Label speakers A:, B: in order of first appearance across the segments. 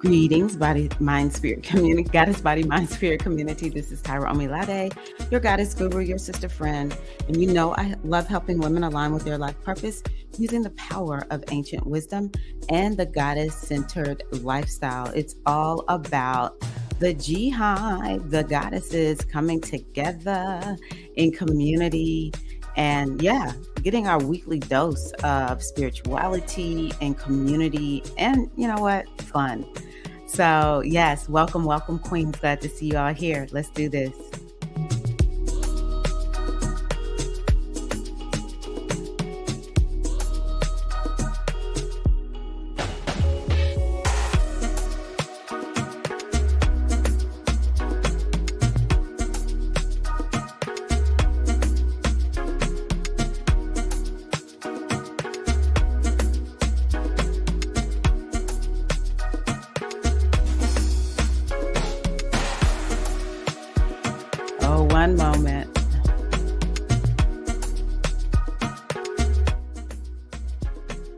A: Greetings, body, mind, spirit community, goddess, body, mind, spirit community. This is Tyra Omilade, your goddess guru, your sister friend. And you know, I love helping women align with their life purpose using the power of ancient wisdom and the goddess centered lifestyle. It's all about the jihad, the goddesses coming together in community and getting our weekly dose of spirituality and community and you know what, fun. So yes, welcome, welcome, queens. Glad to see you all here. Let's do this. Oh, one moment.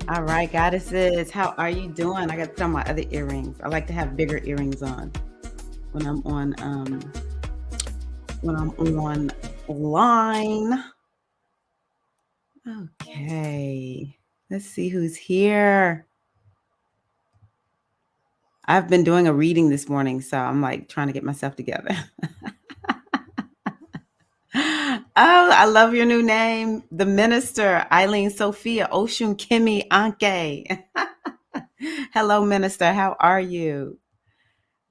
A: All right, goddesses, how are you doing? I got to put on my other earrings. I like to have bigger earrings on when I'm online. Okay, let's see who's here. I've been doing a reading this morning, so I'm like trying to get myself together. Oh, I love your new name. The Minister, Eileen Sophia Oshun Kimi Anke. Hello, Minister. How are you?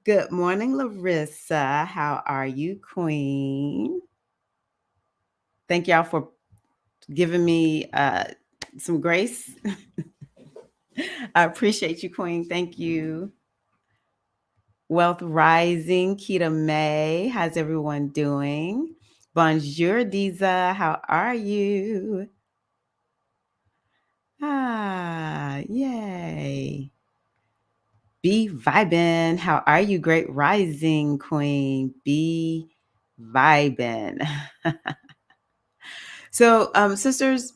A: Good morning, Larissa. How are you, Queen? Thank y'all for giving me some grace. I appreciate you, Queen. Thank you. Wealth Rising, Kita May. How's everyone doing? Bonjour, Diza. How are you? Ah, yay. Be vibin'. How are you, Great Rising Queen? Be vibin'. So, sisters,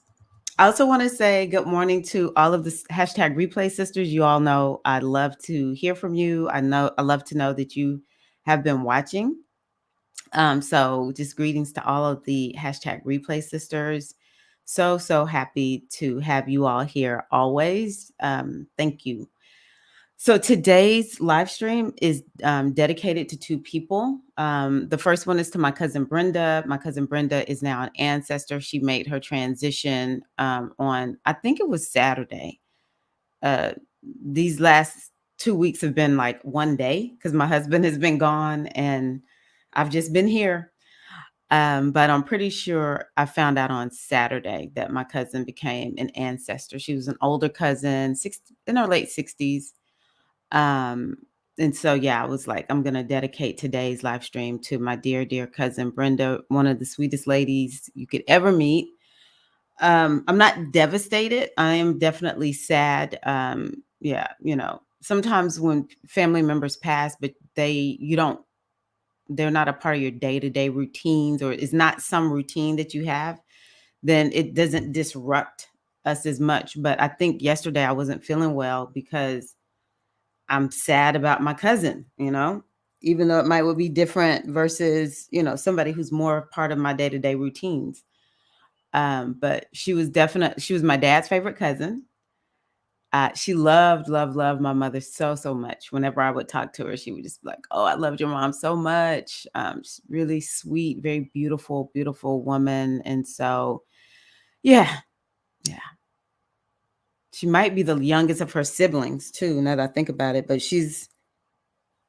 A: I also want to say good morning to all of the hashtag replay sisters. You all know I love to hear from you. I love to know that you have been watching. So just greetings to all of the hashtag replay sisters. So happy to have you all here always. Thank you. So today's live stream is dedicated to two people. The first one is to my cousin Brenda. My cousin Brenda is now an ancestor. She made her transition on, I think it was Saturday. These last 2 weeks have been like one day because my husband has been gone and I've just been here. But I'm pretty sure I found out on Saturday that my cousin became an ancestor. She was an older cousin, in her late 60s. And so, I was like, I'm going to dedicate today's live stream to my dear, dear cousin, Brenda, one of the sweetest ladies you could ever meet. I'm not devastated. I am definitely sad. Sometimes when family members pass, but they're not a part of your day-to-day routines, or it's not some routine that you have, then it doesn't disrupt us as much. But I think yesterday I wasn't feeling well because I'm sad about my cousin, even though it might be different versus, somebody who's more part of my day-to-day routines. But she was my dad's favorite cousin. She loved my mother so much. Whenever I would talk to her, she would just be like, "Oh, I loved your mom so much." She's really sweet, very beautiful, beautiful woman. And so, yeah. She might be the youngest of her siblings too, now that I think about it. But she's,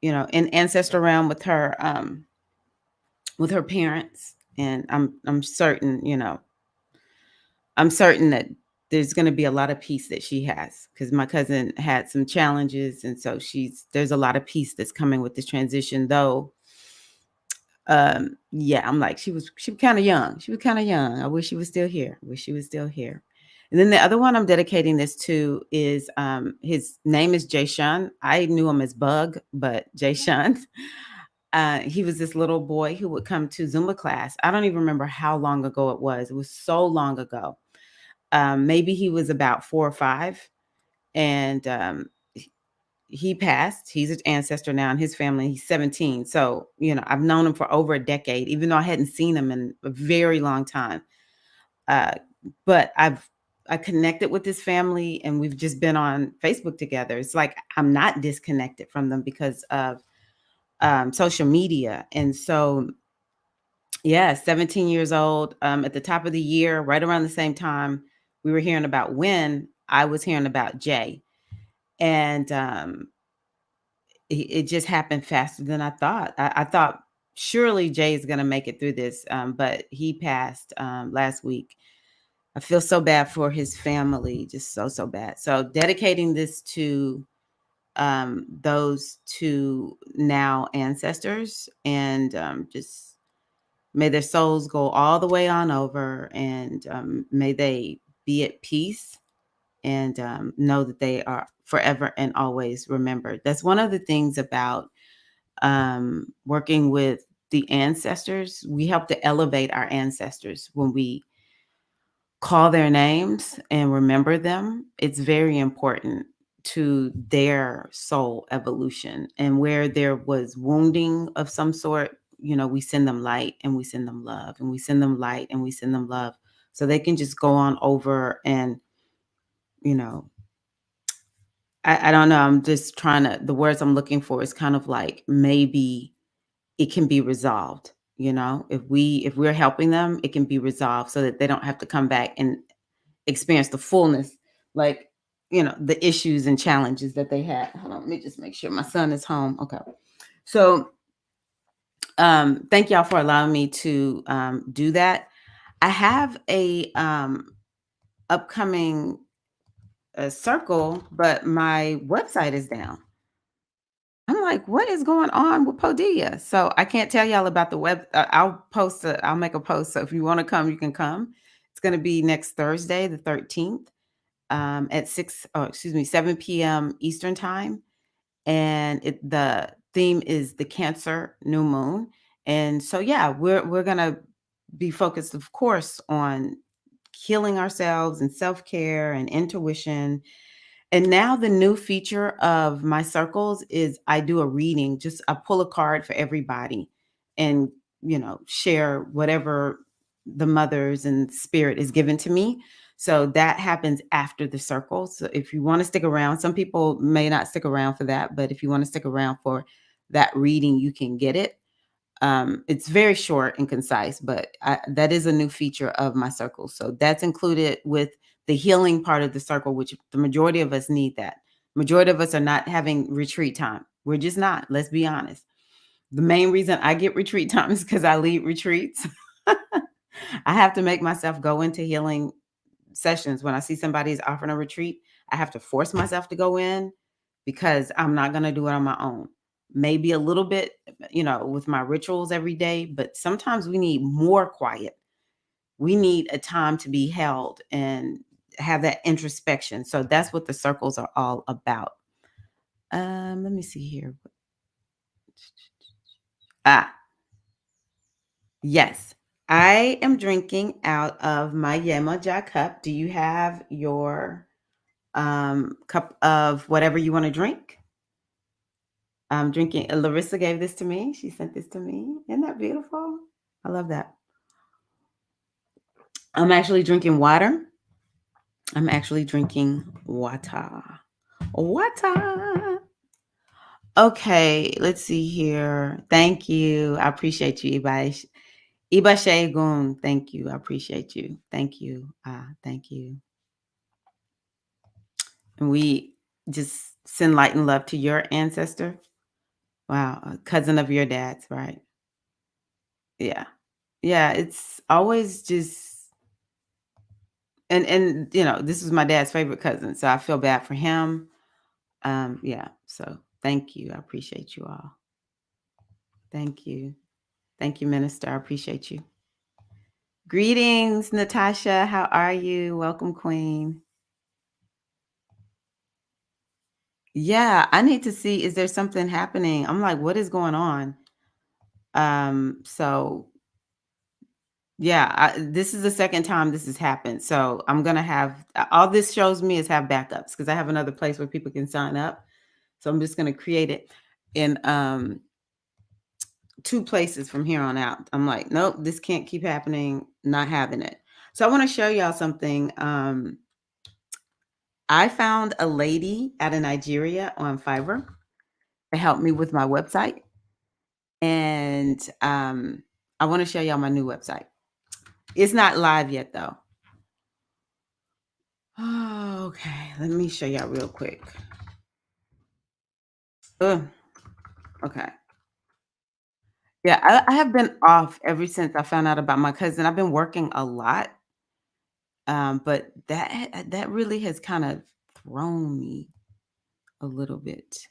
A: in ancestor realm with her parents. And I'm certain, I'm certain that there's going to be a lot of peace that she has, because my cousin had some challenges. And so there's a lot of peace that's coming with this transition, though. I'm like, she was kind of young. She was kind of young. I wish she was still here. And then the other one I'm dedicating this to is, his name is Jayshawn. I knew him as Bug, but Jayshawn. He was this little boy who would come to Zumba class. I don't even remember how long ago it was. It was so long ago. Maybe he was about 4 or 5. And he passed. He's an ancestor now in his family. He's 17. So, I've known him for over a decade, even though I hadn't seen him in a very long time. Uh, but I connected with his family and we've just been on Facebook together. It's like I'm not disconnected from them because of social media. And so, yeah, 17 years old, at the top of the year, right around the same time we were hearing about when I was hearing about Jay. And it just happened faster than I thought. I thought surely Jay is going to make it through this, but he passed last week. I feel so bad for his family, just so, so bad. So dedicating this to those two now ancestors, and just may their souls go all the way on over, and may they be at peace, and know that they are forever and always remembered. That's one of the things about working with the ancestors. We help to elevate our ancestors when we call their names and remember them. It's very important to their soul evolution. And where there was wounding of some sort, we send them light and we send them love, and we send them light and we send them love, so they can just go on over. And, you know, I don't know. I'm just trying to, the words I'm looking for is kind of like, maybe it can be resolved. If we're helping them, it can be resolved so that they don't have to come back and experience the fullness, like, the issues and challenges that they had. Hold on, let me just make sure my son is home. Okay. So thank y'all for allowing me to do that. I have a upcoming circle, but my website is down. I'm like, what is going on with Podia? So I can't tell y'all about the web. I'll make a post. So if you want to come, you can come. It's going to be next Thursday, the 13th, at 7 p.m. Eastern time. And the theme is the Cancer new moon. And so, yeah, we're going to be focused, of course, on healing ourselves and self-care and intuition. And now the new feature of my circles is I do a reading. Just I pull a card for everybody and, share whatever the mothers and spirit is given to me. So that happens after the circle. So if you want to stick around, some people may not stick around for that, but if you want to stick around for that reading, you can get it. It's very short and concise, but that is a new feature of my circle. So that's included with the healing part of the circle, which the majority of us need that. Majority of us are not having retreat time. We're just not. Let's be honest. The main reason I get retreat time is because I lead retreats. I have to make myself go into healing sessions. When I see somebody's offering a retreat, I have to force myself to go in because I'm not going to do it on my own. Maybe a little bit, with my rituals every day, but sometimes we need more quiet. We need a time to be held and have that introspection. So that's what the circles are all about. Let me see here. Ah, yes. I am drinking out of my Yemoja cup. Do you have your cup of whatever you want to drink? I'm drinking. Larissa gave this to me. She sent this to me. Isn't that beautiful? I love that. I'm actually drinking water. I'm actually drinking water. Water. Okay, let's see here. Thank you. I appreciate you, Ibai. Iba Shegun. Thank you. I appreciate you. Thank you. Thank you. And we just send light and love to your ancestor. Wow, a cousin of your dad's, right? Yeah. Yeah, it's always just, and this is my dad's favorite cousin, so I feel bad for him. Yeah, so thank you. I appreciate you all. Thank you. Thank you, Minister. I appreciate you. Greetings, Natasha. How are you? Welcome, Queen. Yeah, I need to see, is there something happening? I'm like, what is going on? So yeah, this is the second time this has happened. So I'm gonna have all this shows me is have backups because I have another place where people can sign up. So I'm just going to create it in two places from here on out. I'm like, nope, this can't keep happening. Not having it. So I want to show y'all something. I found a lady out of Nigeria on Fiverr to help me with my website. And I want to show y'all my new website. It's not live yet though. Oh, okay, let me show y'all real quick. Okay. Yeah, I have been off ever since I found out about my cousin. I've been working a lot, but that really has kind of thrown me a little bit.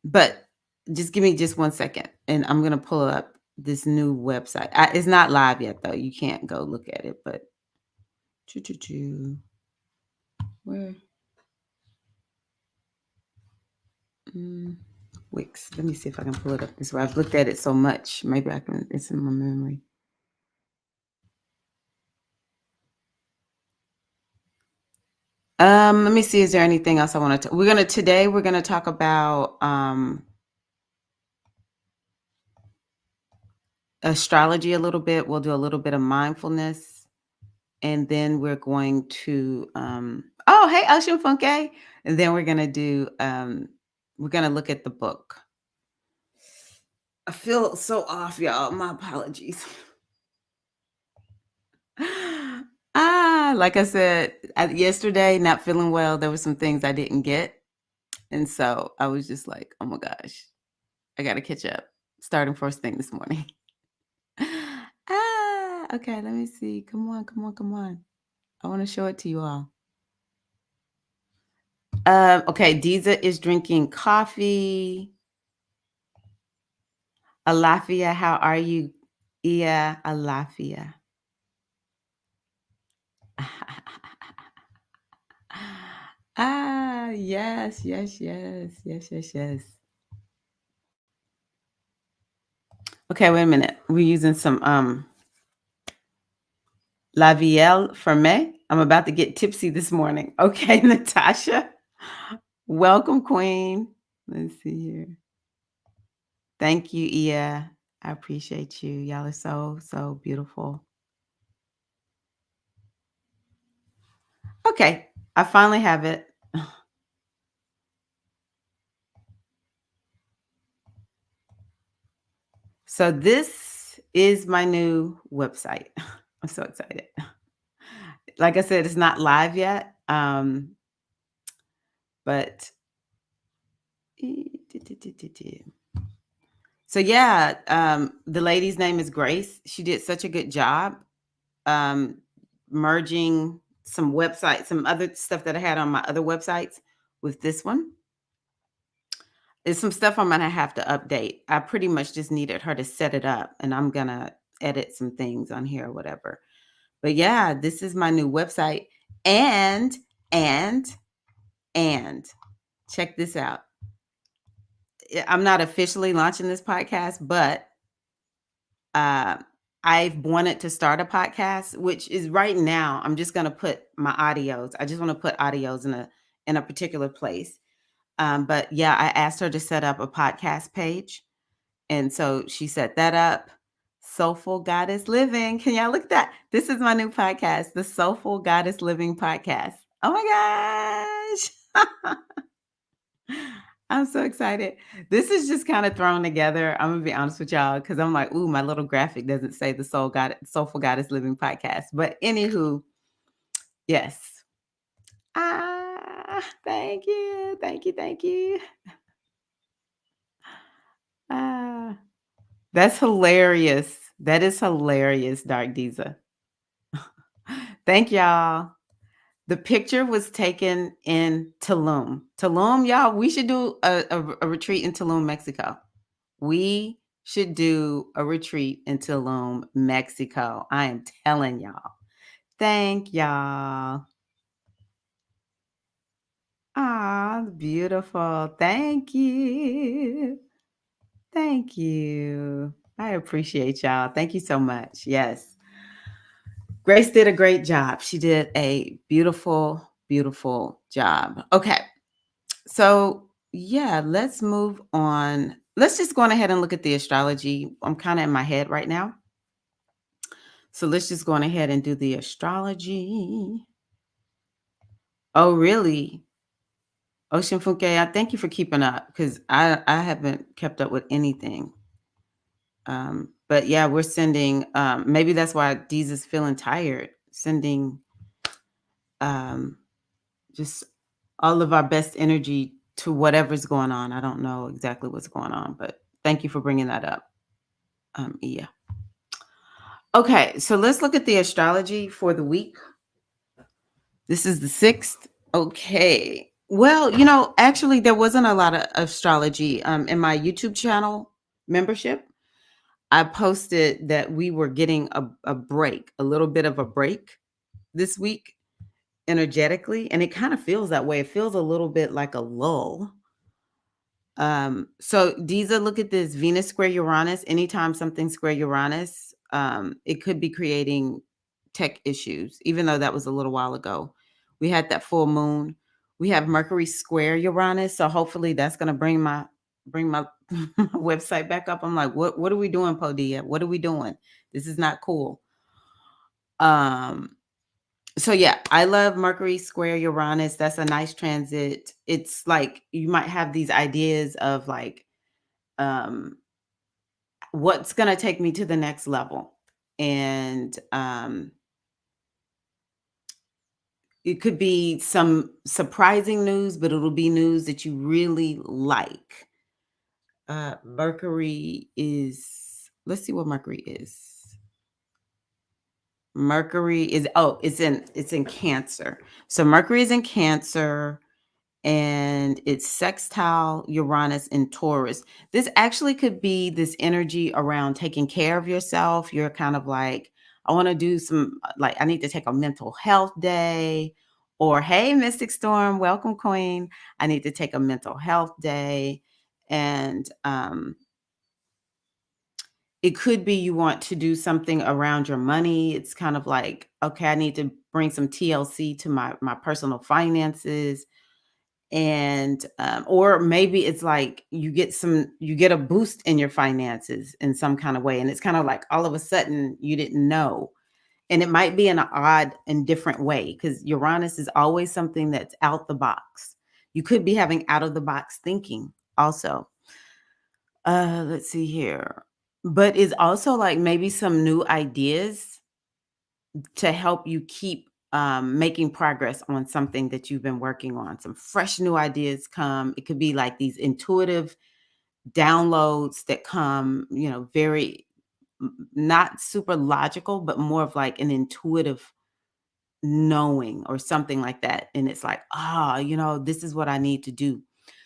A: But just give me just 1 second, and I'm gonna pull up this new website. It's not live yet though. You can't go look at it, but where? Wix. Let me see if I can pull it up this way. I've looked at it so much. Maybe I can. It's in my memory. Let me see. Is there anything else I want to? Today we're gonna talk about astrology a little bit. We'll do a little bit of mindfulness, and then we're going to oh, hey, Ocean Funke. And then we're gonna do we're gonna look at the book. I feel so off, y'all. My apologies. Like I said, yesterday, not feeling well. There were some things I didn't get. And so I was just like, oh my gosh, I got to catch up starting first thing this morning. Okay, let me see. Come on, come on, come on. I want to show it to you all. Okay, Diza is drinking coffee. Alafia, how are you? Iya, Alafia. Yes, yes, yes, yes, yes, yes. Okay, wait a minute. We're using some La Vielle Ferme. I'm about to get tipsy this morning. Okay, Natasha. Welcome, Queen. Let's see here. Thank you, Ia. I appreciate you. Y'all are so, so beautiful. Okay, I finally have it. So this is my new website. I'm so excited. Like I said, it's not live yet. But so yeah, the lady's name is Grace. She did such a good job merging some websites, some other stuff that I had on my other websites with this one. There's some stuff I'm gonna have to update. I pretty much just needed her to set it up, and I'm gonna edit some things on here or whatever. But yeah, this is my new website. And check this out. I'm not officially launching this podcast, but I've wanted to start a podcast, which is right now. I'm just going to put my audios. I just want to put audios in a particular place. But yeah, I asked her to set up a podcast page, and so she set that up. Soulful Goddess Living. Can y'all look at that? This is my new podcast, the Soulful Goddess Living podcast. Oh my gosh. I'm so excited. This is just kind of thrown together. I'm gonna be honest with y'all because I'm like, ooh, my little graphic doesn't say the Soulful Goddess Living podcast. But anywho, yes. Thank you, thank you, thank you. That's hilarious. That is hilarious, Dark Diza. Thank y'all. The picture was taken in Tulum. Tulum, y'all, we should do a retreat in Tulum, Mexico. We should do a retreat in Tulum, Mexico. I am telling y'all. Thank y'all. Beautiful. Thank you. Thank you. I appreciate y'all. Thank you so much. Yes. Grace did a great job. She did a beautiful, beautiful job. Okay. So, yeah, let's move on. Let's just go on ahead and look at the astrology. I'm kind of in my head right now. So let's just go on ahead and do the astrology. Oh, really? Ocean Funke, I thank you for keeping up because I haven't kept up with anything. But yeah, we're sending, maybe that's why Dee's is feeling tired, sending um, just all of our best energy to whatever's going on. I don't know exactly what's going on, but thank you for bringing that up. Yeah. Okay, so let's look at the astrology for the week. This is the 6th. Okay. Well, actually, there wasn't a lot of astrology in my YouTube channel membership. I posted that we were getting a break, a little bit of a break this week energetically. And it kind of feels that way. It feels a little bit like a lull. So Deeza, look at this Venus square Uranus. Anytime something square Uranus, it could be creating tech issues, even though that was a little while ago. We had that full moon. We have Mercury square Uranus. So hopefully that's gonna bring my my website back up. I'm like, what are we doing, Podia? What are we doing? This is not cool. Um, so yeah, I love Mercury square Uranus. That's a nice transit. It's like you might have these ideas of like um what's going to take me to the next level. And it could be some surprising news, but it'll be news that you really like. Mercury is, let's see what Mercury is. Mercury is, oh, it's in Cancer. So Mercury is in Cancer and it's sextile Uranus in Taurus. This actually could be this energy around taking care of yourself. You're kind of like, I want to do some, like, I need to take a mental health day. Or, hey, Mystic Storm, welcome, Queen. I need to take a mental health day. And it could be you want to do something around your money. It's kind of like, okay, I need to bring some TLC to my personal finances. And or maybe it's like you get a boost in your finances in some kind of way, and it's kind of like all of a sudden you didn't know. And it might be in an odd and different way because Uranus is always something that's out the box. You could be having out of the box thinking also. Let's see here, but it's also like maybe some new ideas to help you keep making progress on something that you've been working on. Some fresh new ideas come. It could be like these intuitive downloads that come, very not super logical, but more of like an intuitive knowing or something like that. And it's like, this is what I need to do.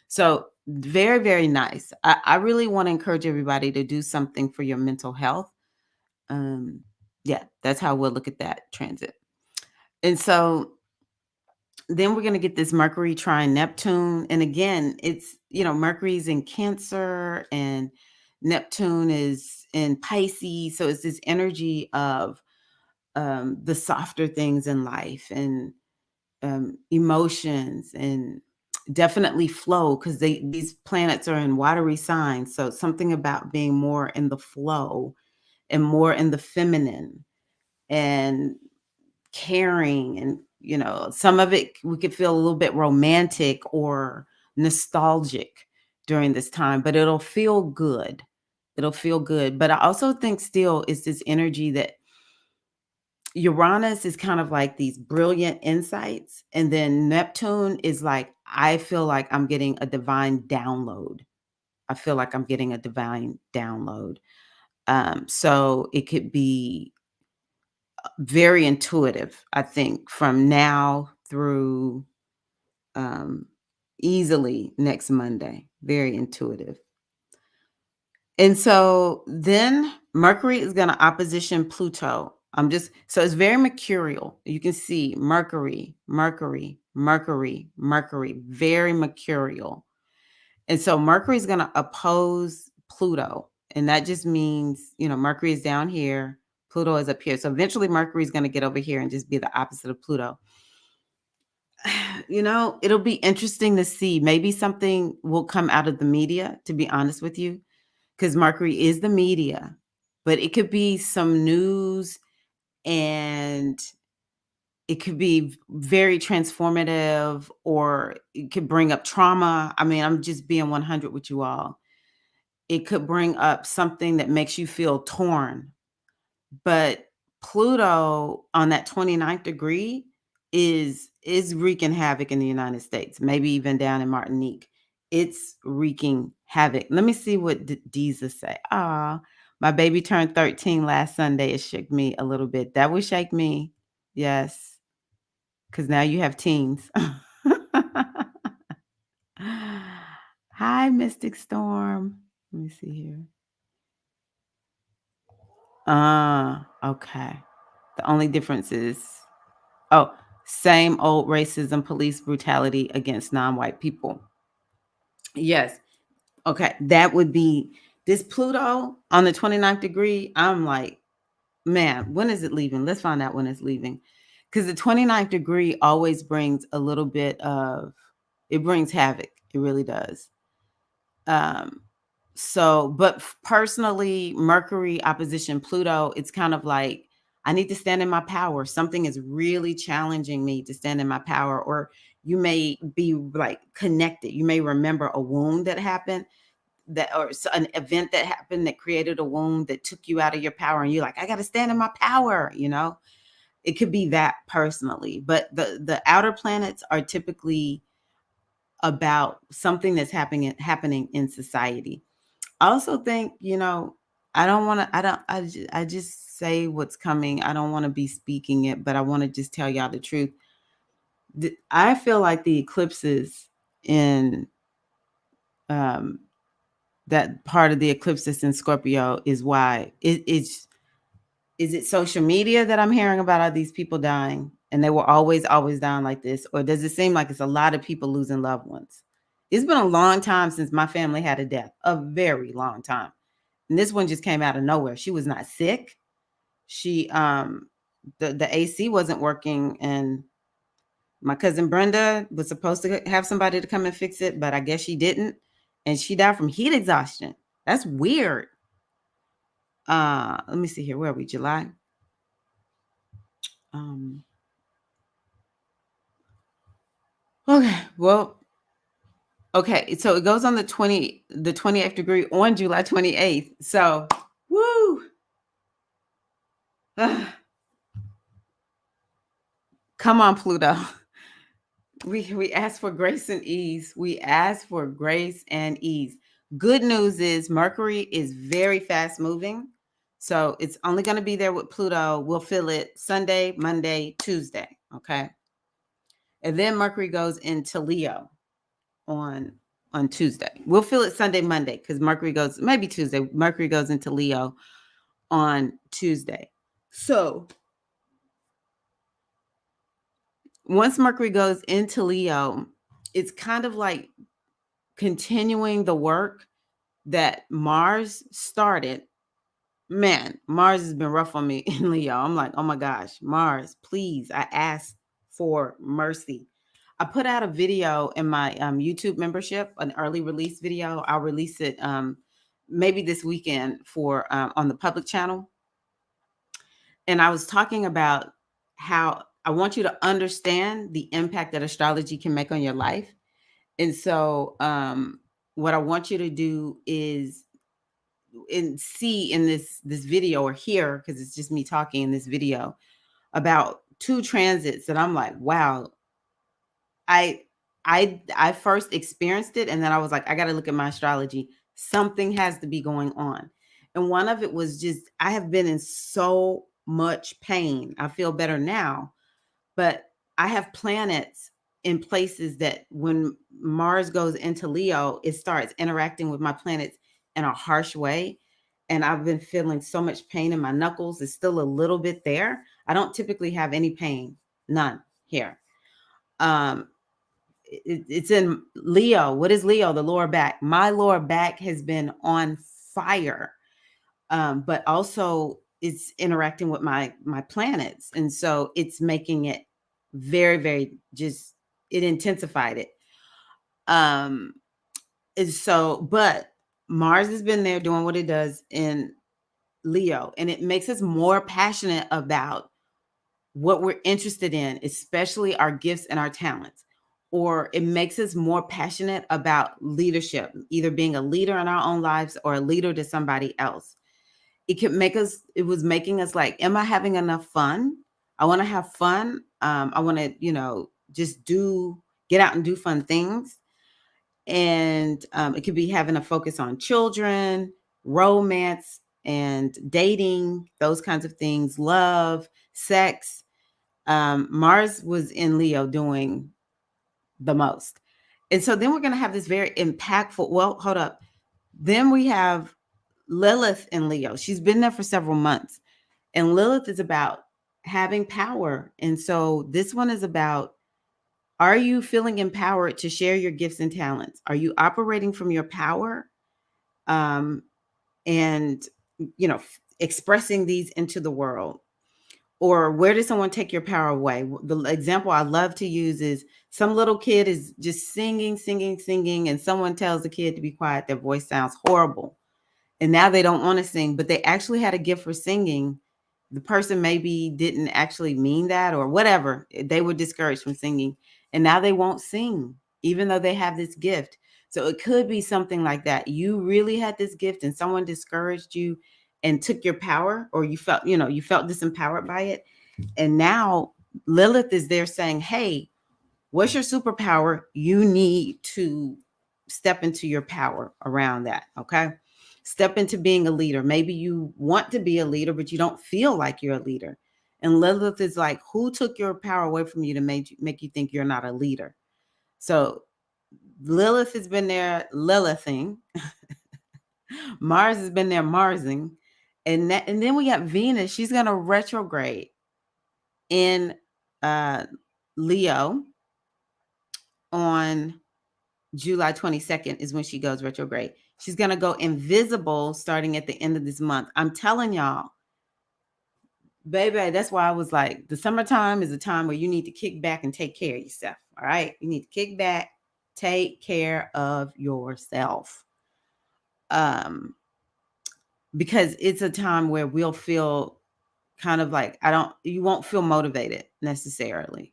A: So, very, very nice. I really want to encourage everybody to do something for your mental health. Um, yeah, that's how we'll look at that transit. And so then we're going to get this Mercury trine Neptune. And again, it's, Mercury's in Cancer and Neptune is in Pisces. So it's this energy of the softer things in life and emotions and definitely flow because these planets are in watery signs. So something about being more in the flow and more in the feminine and caring. And some of it we could feel a little bit romantic or nostalgic during this time, but it'll feel good. But I also think still is this energy that Uranus is kind of like these brilliant insights, and then Neptune is like, I feel like I'm getting a divine download. I feel like I'm getting a divine download. So it could be very intuitive, I think, from now through easily next Monday. Very intuitive. And so then Mercury is going to opposition Pluto. So it's very mercurial. You can see Mercury, Mercury, Mercury, Mercury, very mercurial. And so Mercury is going to oppose Pluto. And that just means, Mercury is down here, Pluto is up here. So eventually Mercury is going to get over here and just be the opposite of Pluto. It'll be interesting to see. Maybe something will come out of the media, to be honest with you, because Mercury is the media, but it could be some news, and it could be very transformative, or it could bring up trauma. I mean, I'm just being 100 with you all. It could bring up something that makes you feel torn. But Pluto on that 29th degree is wreaking havoc in the United States, maybe even down in Martinique. It's wreaking havoc. Let me see what Deeza say. Ah, my baby turned 13 last Sunday. It shook me a little bit. That would shake me. Yes, because now you have teens. Hi, Mystic Storm. Let me see here. Okay. The only difference is, oh, same old racism, police brutality against non-white people. Yes. Okay. That would be this Pluto on the 29th degree. I'm like, man, when is it leaving? Let's find out when it's leaving. Because the 29th degree always brings a little bit of, it brings havoc. It really does. But personally, Mercury opposition Pluto, it's kind of like, I need to stand in my power. Something is really challenging me to stand in my power. Or you may be like connected. You may remember a wound that happened, or an event that happened that created a wound that took you out of your power. And you're like, I got to stand in my power. It could be that personally. But the outer planets are typically about something that's happening in society. I also think, I don't want to, I just say what's coming. I don't want to be speaking it, but I want to just tell y'all the truth. I feel like the eclipses in um, that part of the eclipse that's in Scorpio is why is it social media that I'm hearing about all these people dying, and they were always dying like this? Or does it seem like it's a lot of people losing loved ones? It's been a long time since my family had a death, a very long time. And this one just came out of nowhere. She was not sick. She the AC wasn't working, and my cousin Brenda was supposed to have somebody to come and fix it, but I guess she didn't, and she died from heat exhaustion. That's weird. Let me see here. Where are we? July. Um okay, well, okay, so it goes on the 28th degree on July 28th. So, woo. Come on, Pluto. We ask for grace and ease. We ask for grace and ease. Good news is Mercury is very fast moving. So it's only going to be there with Pluto. We'll feel it Sunday, Monday, Tuesday. Okay. And then Mercury goes into Leo on Tuesday. We'll feel it Sunday, Monday, because Mercury goes, maybe Tuesday. Mercury goes into Leo on Tuesday. So once Mercury goes into Leo, it's kind of like continuing the work that Mars started. Man, Mars has been rough on me in Leo. I'm like, oh my gosh, Mars, please, I ask for mercy. I put out a video in my YouTube membership, an early release video. I'll release it maybe this weekend for on the public channel. And I was talking about how I want you to understand the impact that astrology can make on your life. And so what I want you to do is see in this video, or hear, because it's just me talking in this video, about two transits that I'm like, wow, I I first experienced it, and then I was like, I got to look at my astrology. Something has to be going on. And one of it was just, I have been in so much pain. I feel better now, but I have planets in places that when Mars goes into Leo, it starts interacting with my planets in a harsh way. And I've been feeling so much pain in my knuckles. It's still a little bit there. I don't typically have any pain, none here. Um, it's in Leo. What is Leo? The lower back. My lower back has been on fire, but also it's interacting with my planets, and so it's making it very, very just it intensified it. Um, but Mars has been there doing what it does in Leo, and it makes us more passionate about what we're interested in, especially our gifts and our talents. Or it makes us more passionate about leadership, either being a leader in our own lives or a leader to somebody else. It was making us like, am I having enough fun? I want to have fun. I want to, just get out and do fun things. And it could be having a focus on children, romance, and dating, those kinds of things, love, sex. Mars was in Leo doing the most. And so then we're going to have this very impactful, well, hold up. Then we have Lilith in Leo. She's been there for several months. And Lilith is about having power. And so this one is about, are you feeling empowered to share your gifts and talents? Are you operating from your power? And, expressing these into the world? Or where does someone take your power away? The example I love to use is some little kid is just singing, singing, singing, and someone tells the kid to be quiet. Their voice sounds horrible. And now they don't want to sing, but they actually had a gift for singing. The person maybe didn't actually mean that or whatever. They were discouraged from singing. And now they won't sing, even though they have this gift. So it could be something like that. You really had this gift and someone discouraged you and took your power, or you felt disempowered by it. And now Lilith is there saying, hey, what's your superpower? You need to step into your power around that. Okay. Step into being a leader. Maybe you want to be a leader, but you don't feel like you're a leader. And Lilith is like, who took your power away from you to make you think you're not a leader? So Lilith has been there Lilithing. Mars has been there Marsing. And then we got Venus. She's going to retrograde in Leo on July 22nd is when she goes retrograde. She's going to go invisible starting at the end of this month. I'm telling y'all, baby, that's why I was like, the summertime is a time where you need to kick back and take care of yourself. All right. You need to kick back, take care of yourself. Because it's a time where we'll feel kind of like, you won't feel motivated necessarily.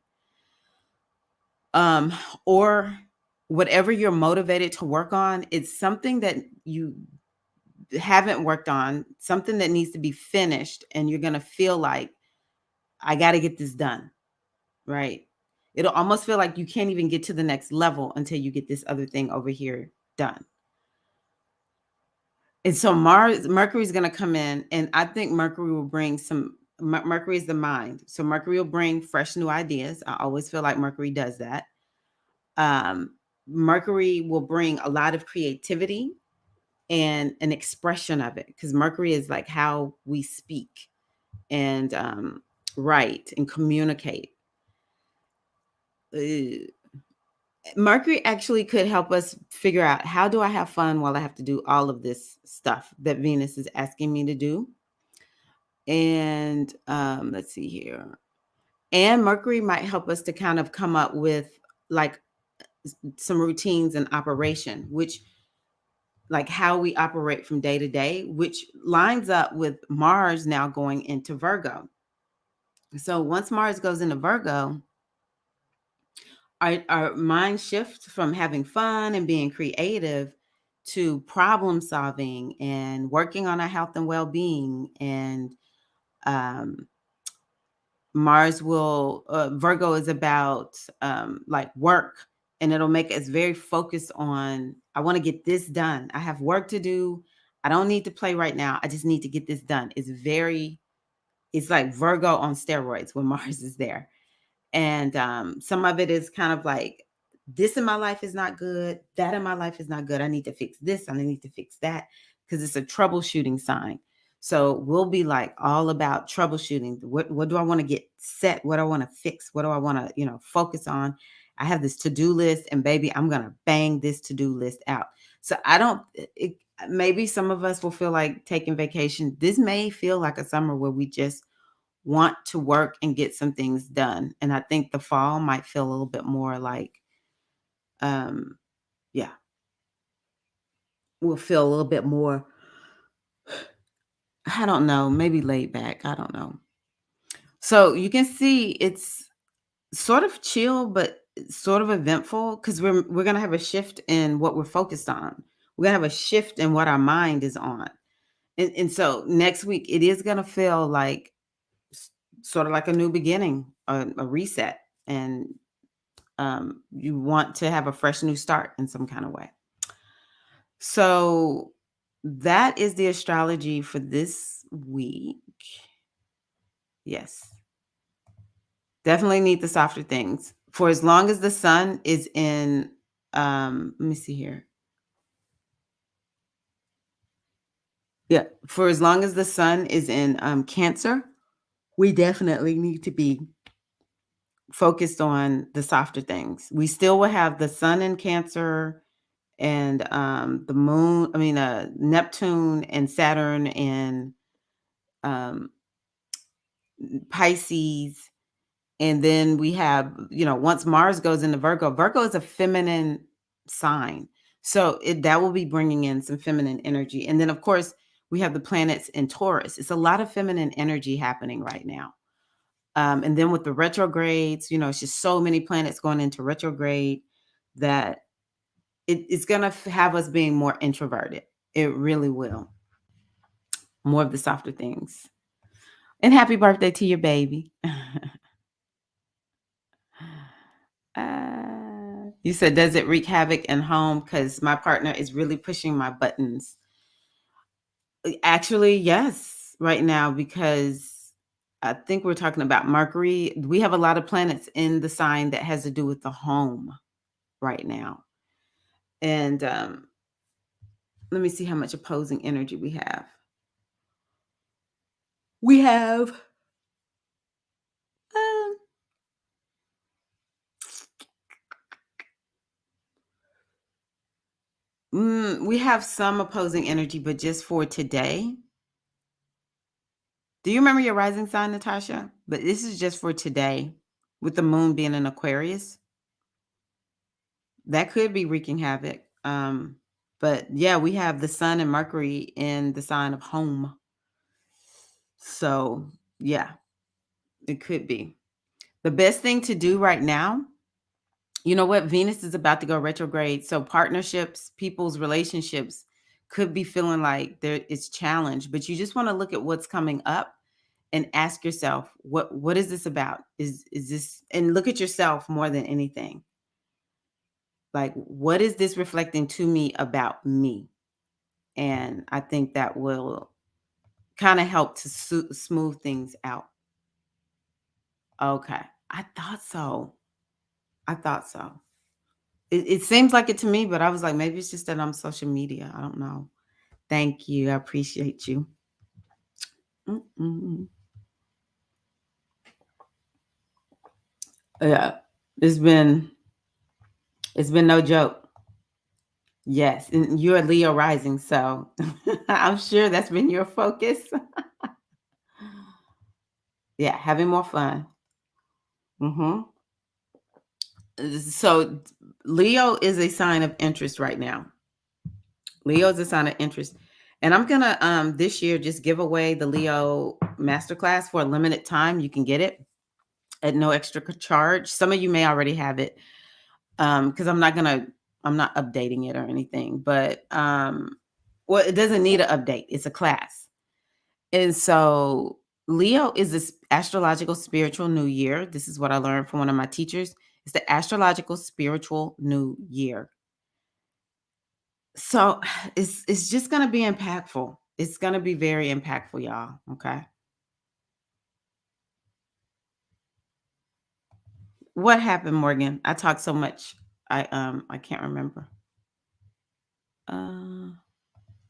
A: Or whatever you're motivated to work on, it's something that you haven't worked on, something that needs to be finished, and you're going to feel like, I got to get this done, right? It'll almost feel like you can't even get to the next level until you get this other thing over here done. And so Mercury is going to come in, and I think Mercury will bring Mercury is the mind. So Mercury will bring fresh new ideas. I always feel like Mercury does that. Mercury will bring a lot of creativity and an expression of it, because Mercury is like how we speak and write and communicate. Mercury actually could help us figure out, how do I have fun while I have to do all of this stuff that Venus is asking me to do? And let's see here. And Mercury might help us to kind of come up with like some routines and operation, which like how we operate from day to day, which lines up with Mars now going into Virgo. So once Mars goes into Virgo, our mind shifts from having fun and being creative to problem solving and working on our health and well-being. And Virgo is about like work, and it'll make us very focused on, I want to get this done. I have work to do. I don't need to play right now. I just need to get this done. It's like Virgo on steroids when Mars is there. And some of it is kind of like, this in my life is not good. That in my life is not good. I need to fix this. I need to fix that, because it's a troubleshooting sign. So we'll be like all about troubleshooting. What do I want to get set? What do I want to fix? What do I want to, focus on? I have this to-do list, and baby, I'm going to bang this to-do list out. So maybe some of us will feel like taking vacation. This may feel like a summer where we just want to work and get some things done. And I think the fall might feel a little bit more like, um, yeah, we'll feel a little bit more, I don't know, maybe laid back. I don't know. So you can see it's sort of chill, but sort of eventful because we're gonna have a shift in what we're focused on. We're gonna have a shift in what our mind is on. And so next week it is gonna feel like sort of like a new beginning, a reset, and you want to have a fresh new start in some kind of way. So that is the astrology for this week. Yes. Definitely need the softer things. For as long as the sun is in, let me see here. Yeah, for as long as the sun is in Cancer, we definitely need to be focused on the softer things. We still will have the sun in Cancer and the moon, Neptune and Saturn and um, Pisces. And then we have, once Mars goes into Virgo, Virgo is a feminine sign. So that will be bringing in some feminine energy. And then, of course, we have the planets in Taurus. It's a lot of feminine energy happening right now. And then with the retrogrades, it's just so many planets going into retrograde that it's going to have us being more introverted. It really will. More of the softer things. And happy birthday to your baby. You said, does it wreak havoc in home? Because my partner is really pushing my buttons. Actually, yes, right now, because I think we're talking about Mercury. We have a lot of planets in the sign that has to do with the home right now. And let me see how much opposing energy we have. We have um, we have some opposing energy, but just for today. Do you remember your rising sign, Natasha? But this is just for today, with the moon being in Aquarius. That could be wreaking havoc. But yeah, we have the sun and Mercury in the sign of home. So yeah, it could be. The best thing to do right now, you know what? Venus is about to go retrograde. So partnerships, people's relationships could be feeling like it's challenged, but you just want to look at what's coming up and ask yourself, what is this about? Is this, and look at yourself more than anything. Like, what is this reflecting to me about me? And I think that will kind of help to smooth things out. Okay. I thought so. I thought so. It seems like it to me, but I was like, maybe it's just that I'm social media. I don't know. Thank you. I appreciate you. Mm-mm. Yeah. It's been no joke. Yes, and you're a Leo rising, so I'm sure that's been your focus. Yeah, having more fun. Mhm. So Leo is a sign of interest right now. Leo is a sign of interest. And I'm gonna this year just give away the Leo masterclass for a limited time. You can get it at no extra charge. Some of you may already have it. Because I'm not updating it or anything, but well, it doesn't need an update. It's a class. And so Leo is this astrological spiritual new year. This is what I learned from one of my teachers. It's the astrological spiritual new year. So it's just gonna be impactful. It's gonna be very impactful, y'all. Okay. What happened, Morgan? I talked so much. I can't remember. Uh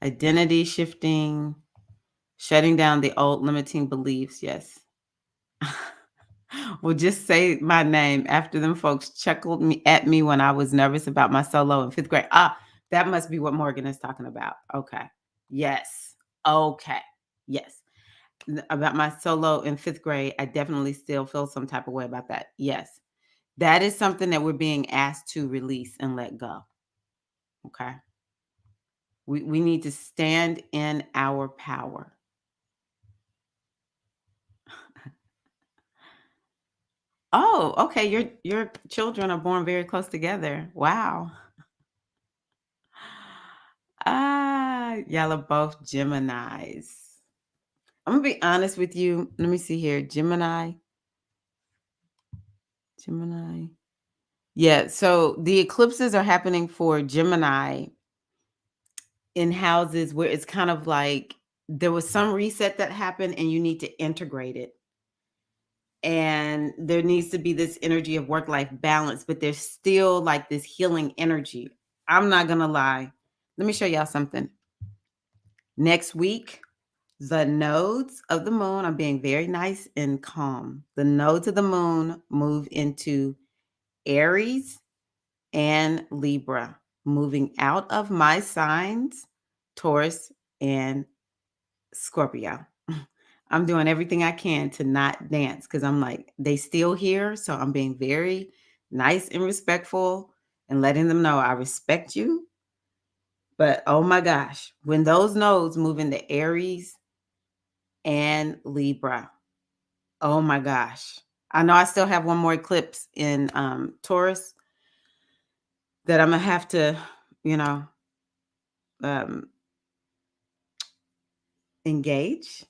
A: Identity shifting, shutting down the old limiting beliefs. Yes. Well, just say my name after them folks chuckled at me when I was nervous about my solo in fifth grade. That must be what Morgan is talking about. Okay. Yes. Okay. Yes. About my solo in 5th grade, I definitely still feel some type of way about that. Yes. That is something that we're being asked to release and let go. Okay. We need to stand in our power. Oh, okay. Your children are born very close together. Wow. Ah, y'all are both Geminis. I'm gonna be honest with you. Let me see here. Gemini. Yeah, so the eclipses are happening for Gemini in houses where it's kind of like there was some reset that happened and you need to integrate it. And there needs to be this energy of work life balance, but there's still like this healing energy. I'm not gonna lie. Let me show y'all something. Next week, the nodes of the moon, I'm being very nice and calm. The nodes of the moon move into Aries and Libra, moving out of my signs, Taurus and Scorpio. I'm doing everything I can to not dance because I'm like, they still here. So I'm being very nice and respectful and letting them know I respect you. But oh my gosh, when those nodes move into Aries and Libra, oh my gosh. I know I still have one more eclipse in Taurus that I'm gonna have to, you know, um, engage.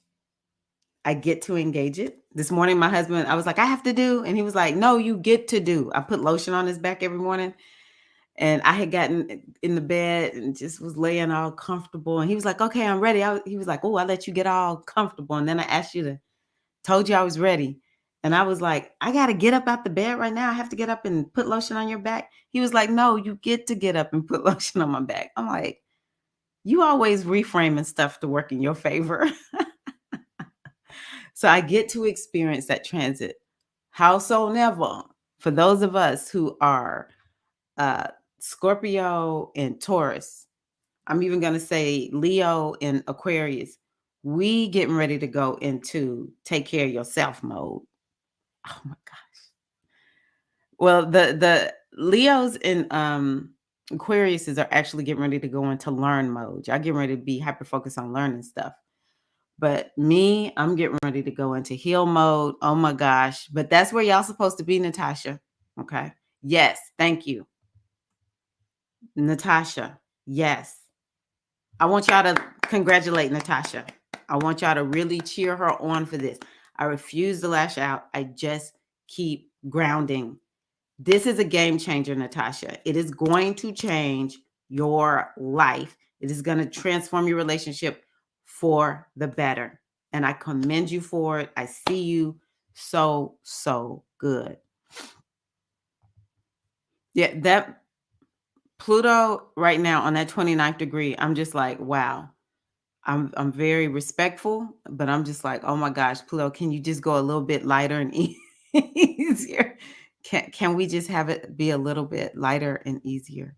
A: I get to engage it. This morning, my husband, I was like, I have to do. And he was like, no, you get to do. I put lotion on his back every morning. And I had gotten in the bed and just was laying all comfortable. And he was like, okay, I'm ready. He was like, oh, I let you get all comfortable. And then I asked you to, told you I was ready. And I was like, I got to get up out the bed right now. I have to get up and put lotion on your back. He was like, no, you get to get up and put lotion on my back. I'm like, you always reframing stuff to work in your favor. So I get to experience that transit. Howsoever, for those of us who are uh, Scorpio and Taurus, I'm even going to say Leo and Aquarius, we getting ready to go into take care of yourself mode. Oh my God. Well, the Leos and Aquariuses are actually getting ready to go into learn mode. Y'all getting ready to be hyper focused on learning stuff. But me, I'm getting ready to go into heal mode. Oh my gosh. But that's where y'all supposed to be, Natasha. Okay. Yes. Thank you. Natasha. Yes. I want y'all to congratulate Natasha. I want y'all to really cheer her on for this. I refuse to lash out. I just keep grounding. This is a game changer, Natasha. It is going to change your life. It is going to transform your relationship for the better. And I commend you for it. I see you so good. Yeah, that Pluto right now on that 29th degree, I'm just like, wow. I'm very respectful, but I'm just like, oh my gosh, Pluto, can you just go a little bit lighter and easier? Can we just have it be a little bit lighter and easier?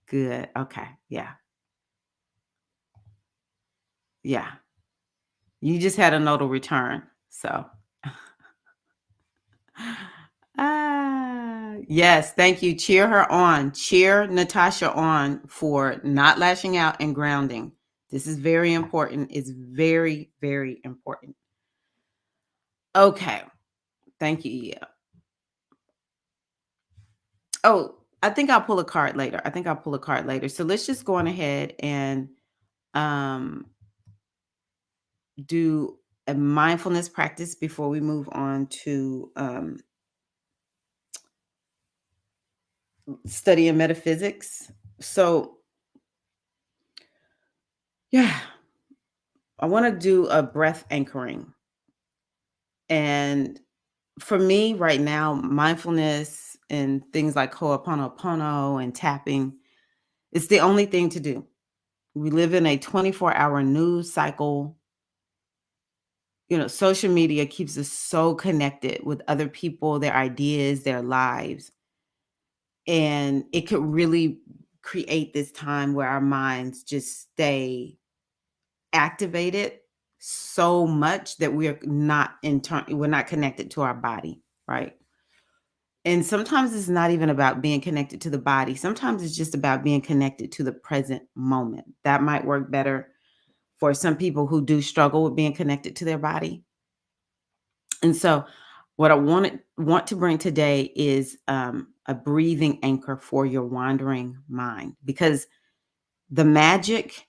A: Good. Okay. Yeah. Yeah. You just had a nodal return. So yes, thank you. Cheer her on. Cheer Natasha on for not lashing out and grounding. This is very important. It's very important. Okay. Thank you. Yeah. Oh, I think I'll pull a card later. So let's just go on ahead and um do a mindfulness practice before we move on to studying metaphysics. So, yeah, I want to do a breath anchoring. And for me right now, mindfulness and things like Ho'oponopono and tapping, it's the only thing to do. We live in a 24-hour news cycle. You know, social media keeps us so connected with other people, their ideas, their lives. And it could really create this time where our minds just stay activated so much that we're not we're not connected to our body, right? And sometimes it's not even about being connected to the body. Sometimes it's just about being connected to the present moment. That might work better for some people who do struggle with being connected to their body. And so what I want to bring today is a breathing anchor for your wandering mind, because the magic,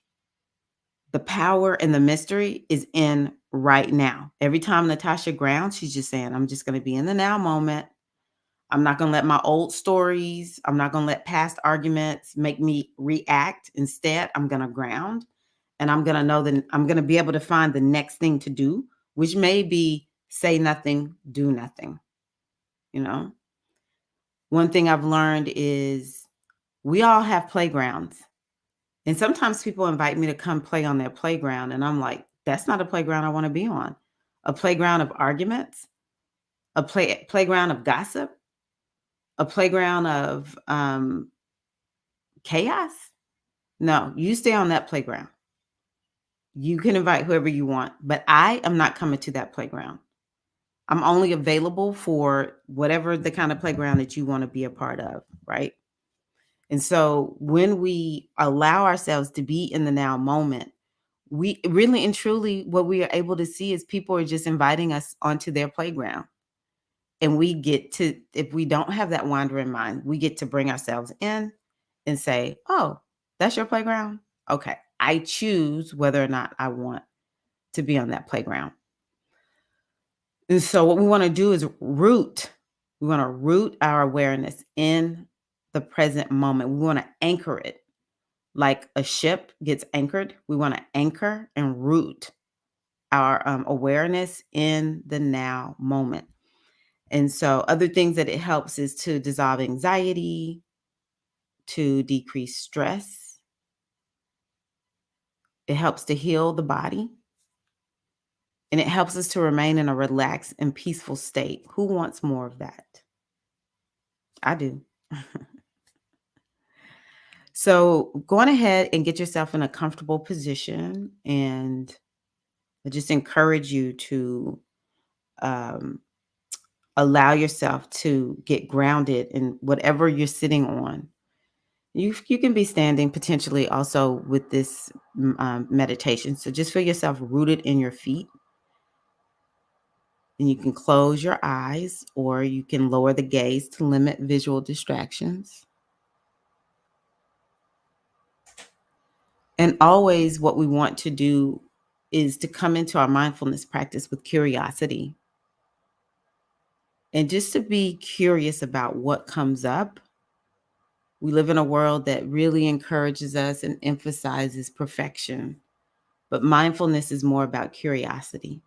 A: the power, and the mystery is in right now. Every time Natasha grounds, she's just saying, I'm just going to be in the now moment. I'm not going to let my old stories, I'm not going to let past arguments make me react. Instead, I'm going to ground, and I'm going to know that I'm going to be able to find the next thing to do, which may be say nothing, do nothing. You know, one thing I've learned is we all have playgrounds. And sometimes people invite me to come play on their playground. And I'm like, that's not a playground I want to be on. A playground of arguments, a playground of gossip, a playground of chaos. No, you stay on that playground. You can invite whoever you want, but I am not coming to that playground. I'm only available for whatever the kind of playground that you want to be a part of, right? And so when we allow ourselves to be in the now moment, we really and truly, what we are able to see is people are just inviting us onto their playground. And we get to, if we don't have that wandering mind, we get to bring ourselves in and say, oh, that's your playground? Okay. I choose whether or not I want to be on that playground. And so what we want to do is we want to root our awareness in the present moment. We want to anchor it like a ship gets anchored. We want to anchor and root our awareness in the now moment. And so other things that it helps is to dissolve anxiety, to decrease stress. It helps to heal the body. And it helps us to remain in a relaxed and peaceful state. Who wants more of that? I do. So go on ahead and get yourself in a comfortable position. And I just encourage you to um, allow yourself to get grounded in whatever you're sitting on. You can be standing potentially also with this meditation. So just feel yourself rooted in your feet. And you can close your eyes, or you can lower the gaze to limit visual distractions. And always what we want to do is to come into our mindfulness practice with curiosity. And just to be curious about what comes up. We live in a world that really encourages us and emphasizes perfection. But mindfulness is more about curiosity.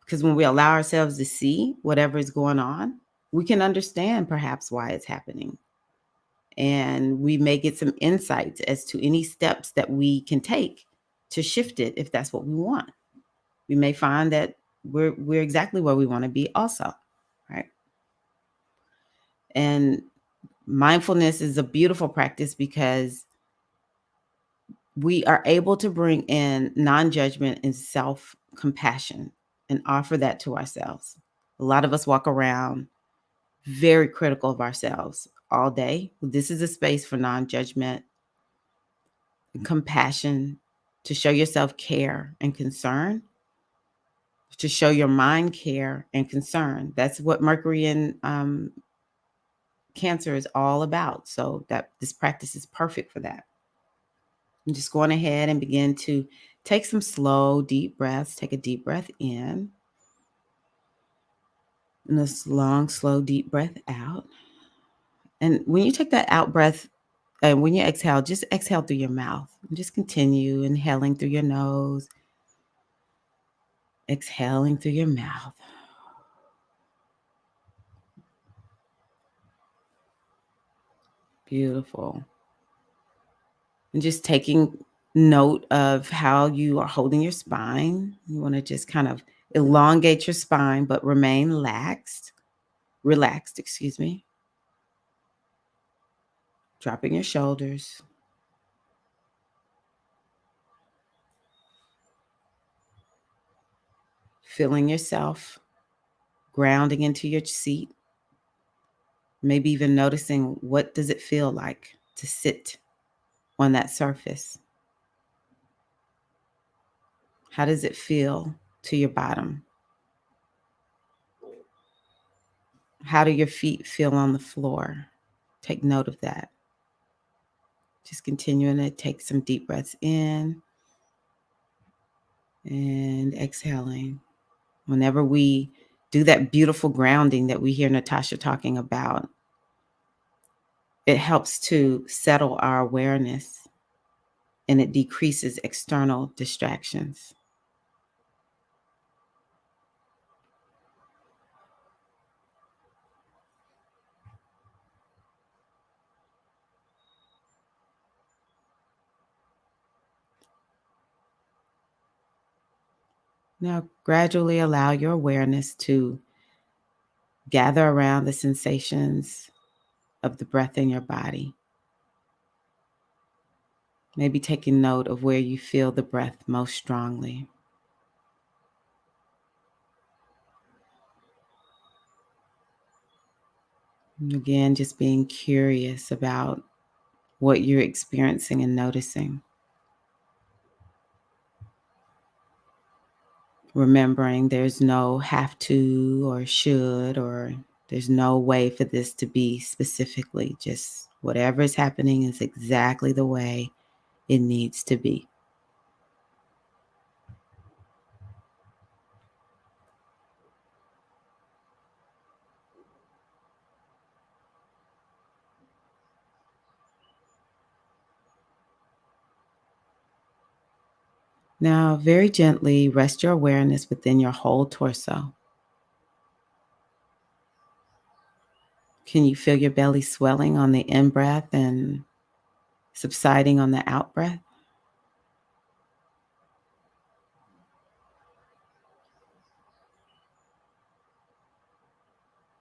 A: Because when we allow ourselves to see whatever is going on, we can understand perhaps why it's happening. And we may get some insights as to any steps that we can take to shift it if that's what we want. We may find that we're exactly where we want to be also, right? And mindfulness is a beautiful practice because we are able to bring in non-judgment and self-compassion and offer that to ourselves. A lot of us walk around very critical of ourselves all day. This is a space for non-judgment and compassion, to show yourself care and concern, to show your mind care and concern. That's what Mercury in Cancer is all about. So that this practice is perfect for that. I'm just going ahead and begin to take some slow, deep breaths. Take a deep breath in. And this long, slow, deep breath out. And when you take that out breath, and when you exhale, just exhale through your mouth. And just continue inhaling through your nose, exhaling through your mouth. Beautiful. And just taking note of how you are holding your spine. You want to just kind of elongate your spine, but remain relaxed, excuse me. Dropping your shoulders. feeling yourself grounding into your seat, maybe even noticing what does it feel like to sit on that surface. How does it feel to your bottom? How do your feet feel on the floor? Take note of that. Just continuing to take some deep breaths in and exhaling. Whenever we do that beautiful grounding that we hear Natasha talking about, it helps to settle our awareness and it decreases external distractions. Now, gradually allow your awareness to gather around the sensations of the breath in your body. Maybe taking note of where you feel the breath most strongly. And again, just being curious about what you're experiencing and noticing. Remembering there's no have to or should, or there's no way for this to be specifically. Just whatever is happening is exactly the way it needs to be. Now, very gently rest your awareness within your whole torso. Can you feel your belly swelling on the in breath and subsiding on the out breath?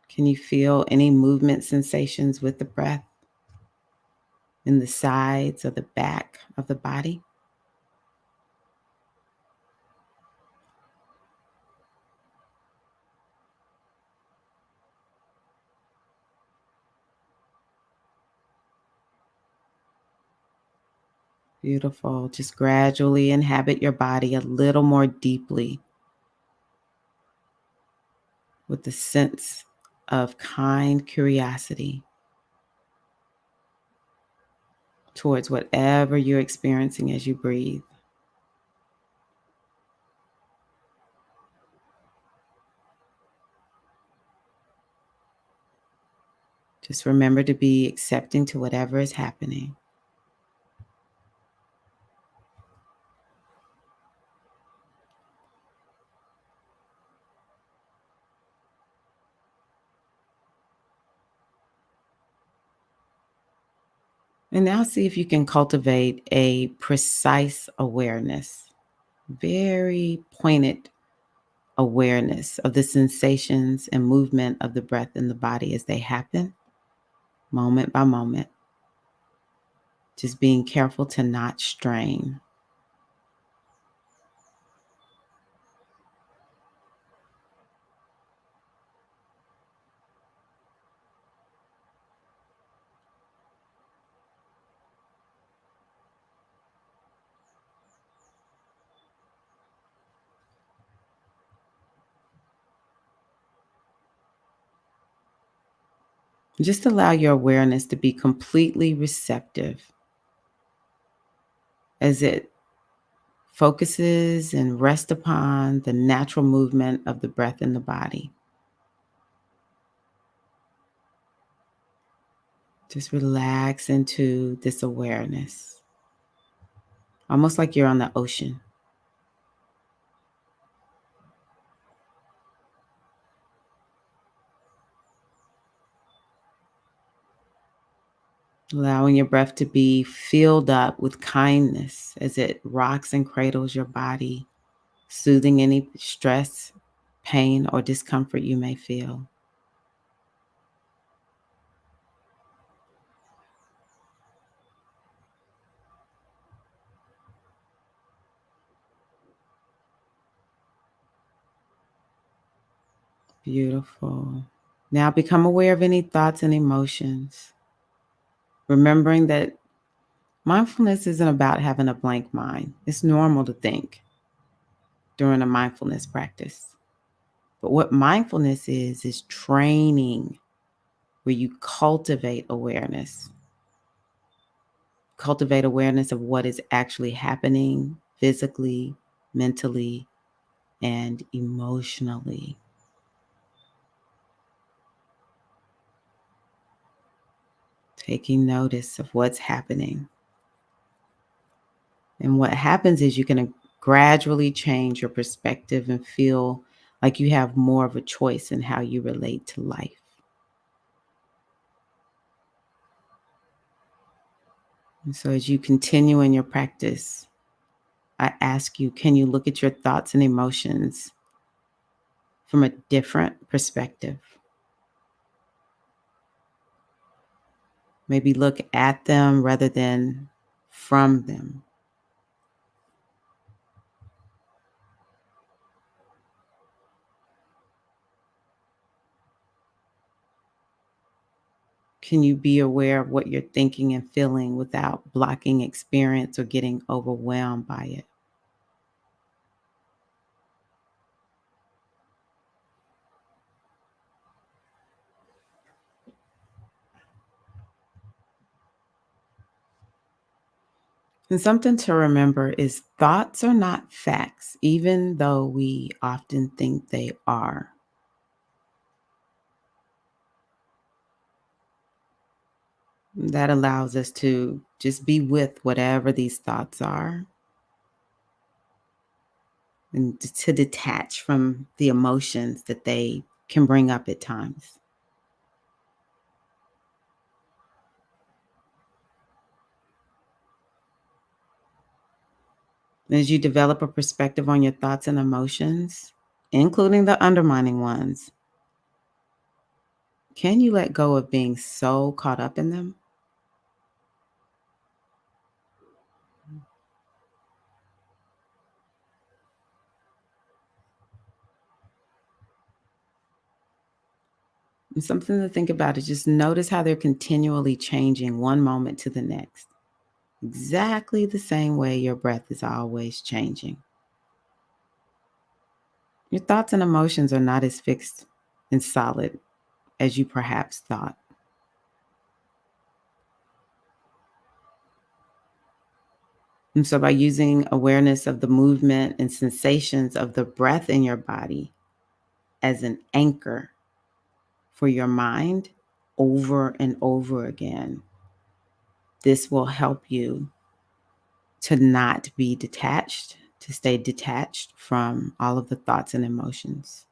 A: Can you feel any movement sensations with the breath in the sides or the back of the body? Beautiful. Just gradually inhabit your body a little more deeply with the sense of kind curiosity towards whatever you're experiencing as you breathe. Just remember to be accepting to whatever is happening. And now see if you can cultivate a precise awareness, very pointed awareness of the sensations and movement of the breath in the body as they happen, moment by moment. Just being careful to not strain. Just allow your awareness to be completely receptive as it focuses and rests upon the natural movement of the breath in the body. Just relax into this awareness, almost like you're on the ocean. Allowing your breath to be filled up with kindness as it rocks and cradles your body, soothing any stress, pain, or discomfort you may feel. Beautiful. Now become aware of any thoughts and emotions, remembering that mindfulness isn't about having a blank mind. It's normal to think during a mindfulness practice. But what mindfulness is training where you cultivate awareness of what is actually happening physically, mentally, and emotionally. Taking notice of what's happening. And what happens is you can gradually change your perspective and feel like you have more of a choice in how you relate to life. And so as you continue in your practice, I ask you, can you look at your thoughts and emotions from a different perspective? Maybe look at them rather than from them. Can you be aware of what you're thinking and feeling without blocking experience or getting overwhelmed by it? And something to remember is thoughts are not facts, even though we often think they are. That allows us to just be with whatever these thoughts are and to detach from the emotions that they can bring up at times. As you develop a perspective on your thoughts and emotions, including the undermining ones, can you let go of being so caught up in them? And something to think about is just notice how they're continually changing one moment to the next, exactly the same way your breath is always changing. Your thoughts and emotions are not as fixed and solid as you perhaps thought. And so, by using awareness of the movement and sensations of the breath in your body as an anchor for your mind over and over again, this will help you to not be detached, to stay detached from all of the thoughts and emotions.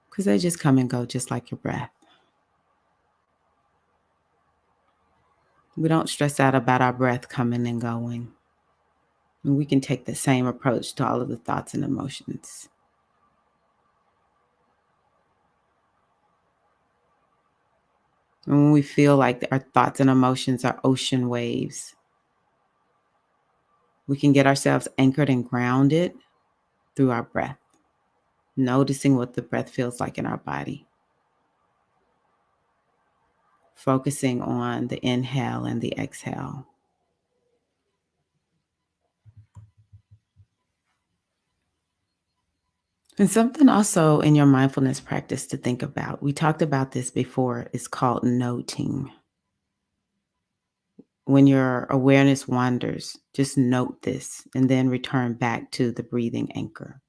A: Because they just come and go just like your breath. We don't stress out about our breath coming and going. And we can take the same approach to all of the thoughts and emotions. And when we feel like our thoughts and emotions are ocean waves, we can get ourselves anchored and grounded through our breath, noticing what the breath feels like in our body, focusing on the inhale and the exhale. And something also in your mindfulness practice to think about, we talked about this before, is called noting. When your awareness wanders, just note this and then return back to the breathing anchor.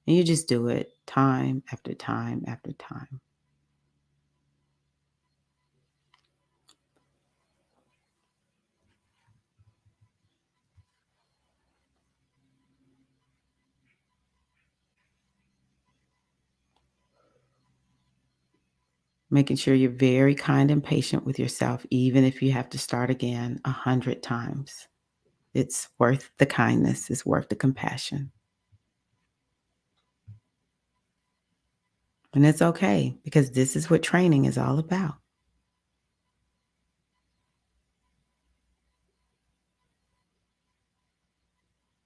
A: And you just do it time after time after time. Making sure you're very kind and patient with yourself, even if you have to start again 100 times. It's worth the kindness, it's worth the compassion. And it's okay because this is what training is all about.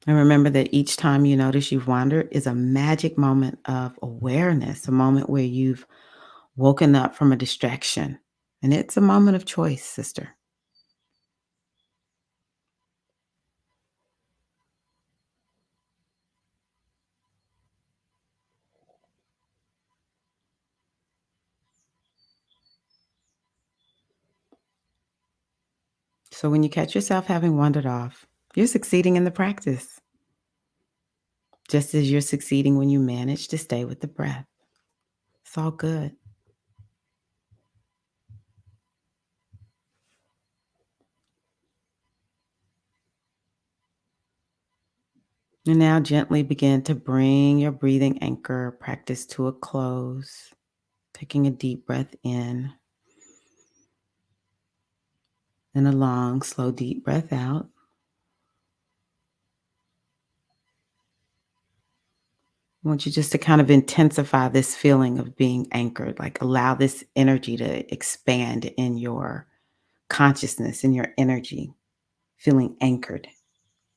A: And remember that each time you notice you've wandered is a magic moment of awareness, a moment where you've woken up from a distraction. And it's a moment of choice, sister. So when you catch yourself having wandered off, you're succeeding in the practice, just as you're succeeding when you manage to stay with the breath. It's all good. And now gently begin to bring your breathing anchor practice to a close, taking a deep breath in and a long, slow, deep breath out. I want you just to kind of intensify this feeling of being anchored, like allow this energy to expand in your consciousness, in your energy, feeling anchored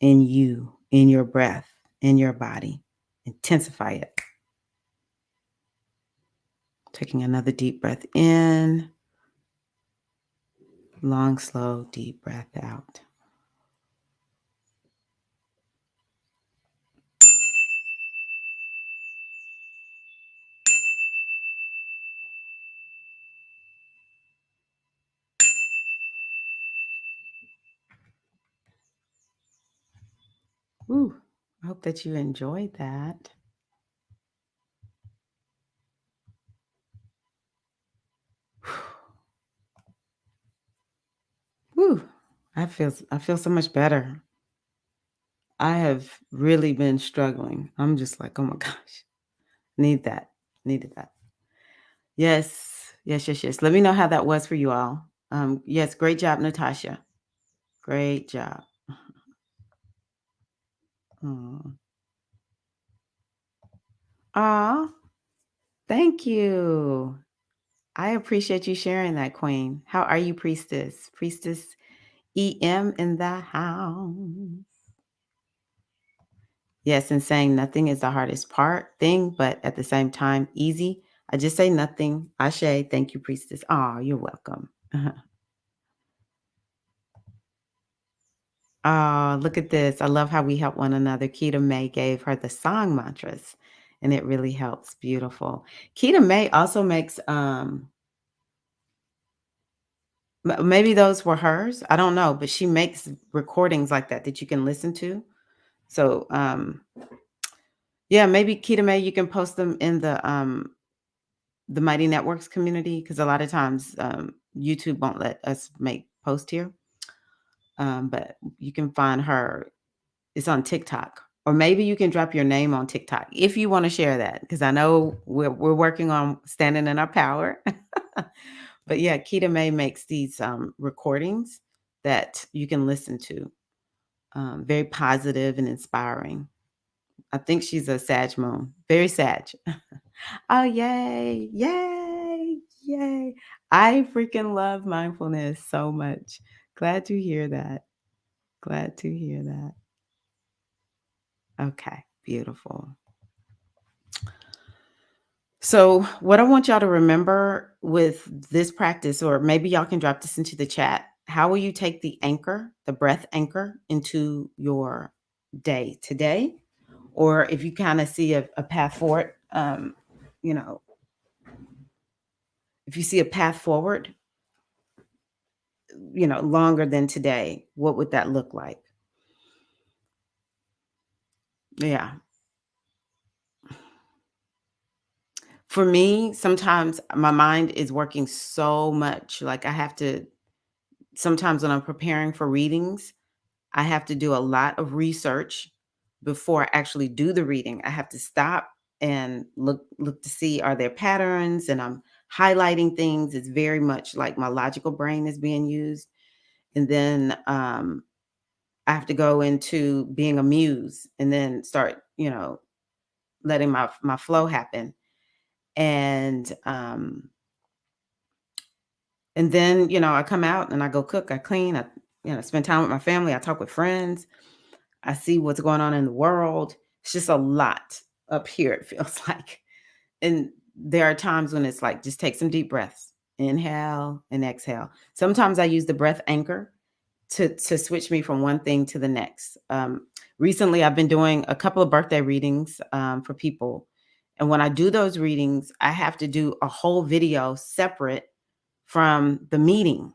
A: in you, in your breath, in your body. Intensify it. Taking another deep breath in, long, slow, deep breath out. Ooh, I hope that you enjoyed that. Whew, I feel so much better. I have really been struggling. I'm just like, oh my gosh, need that, needed that. Yes, yes, yes, yes. Let me know how that was for you all. Yes, great job, Natasha. Great job. Aw, Aw, thank you. I appreciate you sharing that, Queen. How are you, Priestess? Priestess EM in the house. Yes, and saying nothing is the hardest part thing, but at the same time, easy. I just say nothing. Ashe, thank you, Priestess. Oh, you're welcome. Oh, look at this. I love how we help one another. Keita May gave her the song mantras, and it really helps. Beautiful. Keita May also makes maybe those were hers. I don't know, but she makes recordings like that that you can listen to. So yeah, maybe Keita May, you can post them in the Mighty Networks community because a lot of times YouTube won't let us make post here. But you can find her. It's on TikTok. Or maybe you can drop your name on TikTok if you want to share that, because I know we're working on standing in our power. But yeah, Keita May makes these recordings that you can listen to. Very positive and inspiring. I think she's a Sag moon, very Sag. Oh, yay, yay, yay. I freaking love mindfulness so much. Glad to hear that. Glad to hear that. Okay, beautiful. So, what I want y'all to remember with this practice, or maybe y'all can drop this into the chat. How will you take the anchor, the breath anchor, into your day today? Or if you kind of see a path forward, you know, if you see a path forward, longer than today, what would that look like? Yeah. For me, sometimes my mind is working so much. Like I have to, sometimes when I'm preparing for readings, I have to do a lot of research before I actually do the reading. I have to stop and look to see, are there patterns, and I'm highlighting things. It's very much like my logical brain is being used. And then I have to go into being a muse and then start, letting my flow happen. And and then, I come out and I go cook, I clean, I spend time with my family, I talk with friends. I see what's going on in the world. It's just a lot up here, it feels like. And there are times when it's like, just take some deep breaths, inhale and exhale. Sometimes I use the breath anchor to switch me from one thing to the next. Recently, I've been doing a couple of birthday readings for people. And when I do those readings, I have to do a whole video separate from the meeting.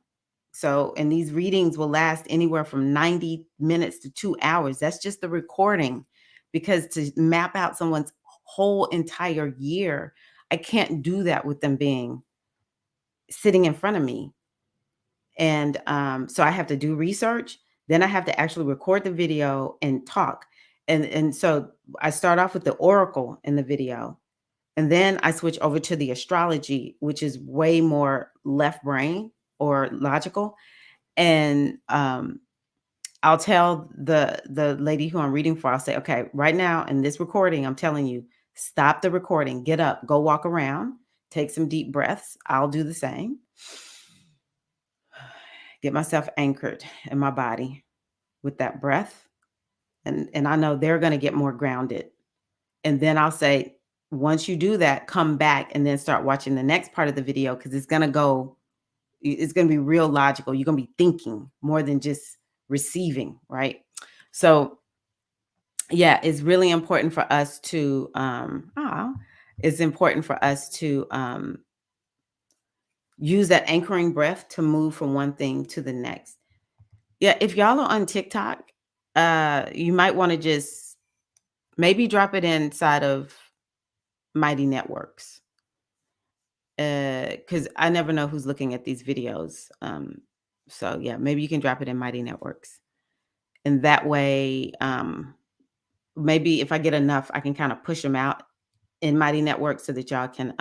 A: So, and these readings will last anywhere from 90 minutes to 2 hours. That's just the recording, because to map out someone's whole entire year, I can't do that with them being sitting in front of me. And so I have to do research. Then I have to actually record the video and talk. And so I start off with the oracle in the video. And then I switch over to the astrology, which is way more left brain or logical. And I'll tell the lady who I'm reading for, I'll say, okay, right now in this recording, I'm telling you, stop the recording, get up, go walk around, take some deep breaths. I'll do the same. Get myself anchored in my body with that breath. And I know they're going to get more grounded. And then I'll say, once you do that, come back and then start watching the next part of the video, because it's going to be real logical. You're going to be thinking more than just receiving, right? So yeah, it's really important for us to use that anchoring breath to move from one thing to the next. Yeah, if y'all are on TikTok, you might want to just maybe drop it inside of Mighty Networks, because I never know who's looking at these videos. So yeah, maybe you can drop it in Mighty Networks, and that way, maybe if I get enough, I can kind of push them out in Mighty Networks so that y'all can,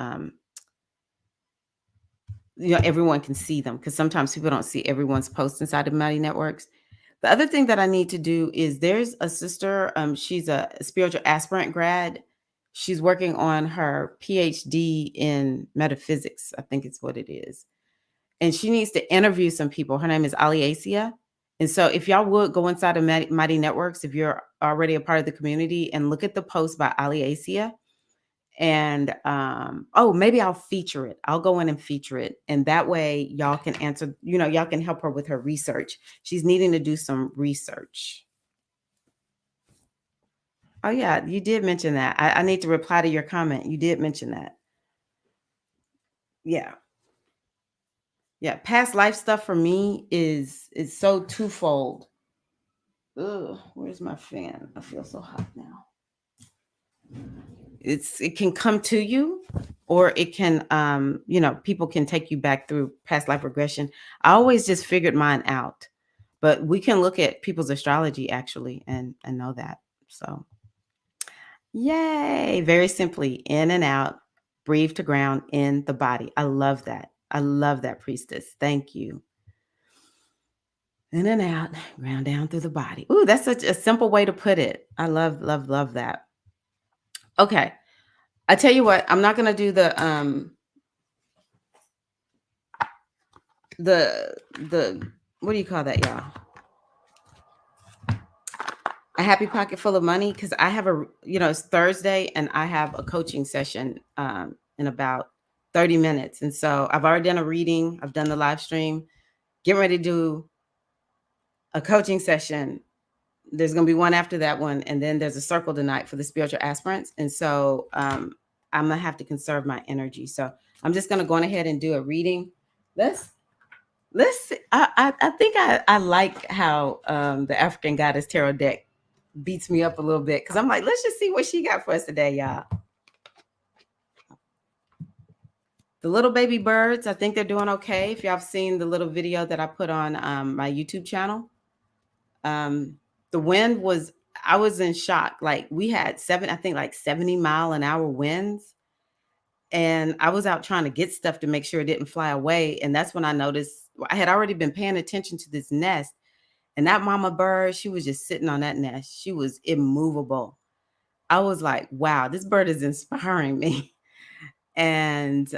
A: everyone can see them, because sometimes people don't see everyone's posts inside of Mighty Networks. The other thing that I need to do is, there's a sister, she's a spiritual aspirant grad. She's working on her PhD in metaphysics, I think it's what it is. And she needs to interview some people. Her name is Aliasia. And so if y'all would go inside of Mighty Networks, if you're already a part of the community, and look at the post by Aliasia. And maybe I'll feature it. I'll go in and feature it. And that way y'all can answer, y'all can help her with her research. She's needing to do some research. Oh yeah, you did mention that. I need to reply to your comment. You did mention that. Yeah. Yeah. Past life stuff for me is so twofold. Ugh, where's my fan? I feel so hot now. It can come to you, or it can, people can take you back through past life regression. I always just figured mine out, but we can look at people's astrology actually and know that. So yay, very simply, in and out, breathe to ground in the body. I love that. I love that, priestess. Thank you. In and out, ground down through the body. Ooh, that's such a simple way to put it. I love, love, love that. Okay. I tell you what, I'm not going to do the what do you call that, y'all? A happy pocket full of money, because I have it's Thursday and I have a coaching session in about 30 minutes. And so I've already done a reading, I've done the live stream, getting ready to do a coaching session. There's going to be one after that one, and then there's a circle tonight for the spiritual aspirants. And so I'm going to have to conserve my energy. So I'm just going to go on ahead and do a reading. Let's see. I think I like how the African Goddess Tarot deck beats me up a little bit, because I'm like, let's just see what she got for us today, y'all. The little baby birds, I think they're doing okay. If y'all have seen the little video that I put on my YouTube channel, the wind I was in shock. Like, we had 70-mile-an-hour winds. And I was out trying to get stuff to make sure it didn't fly away. And that's when I noticed, I had already been paying attention to this nest. And that mama bird, she was just sitting on that nest. She was immovable. I was like, wow, this bird is inspiring me. And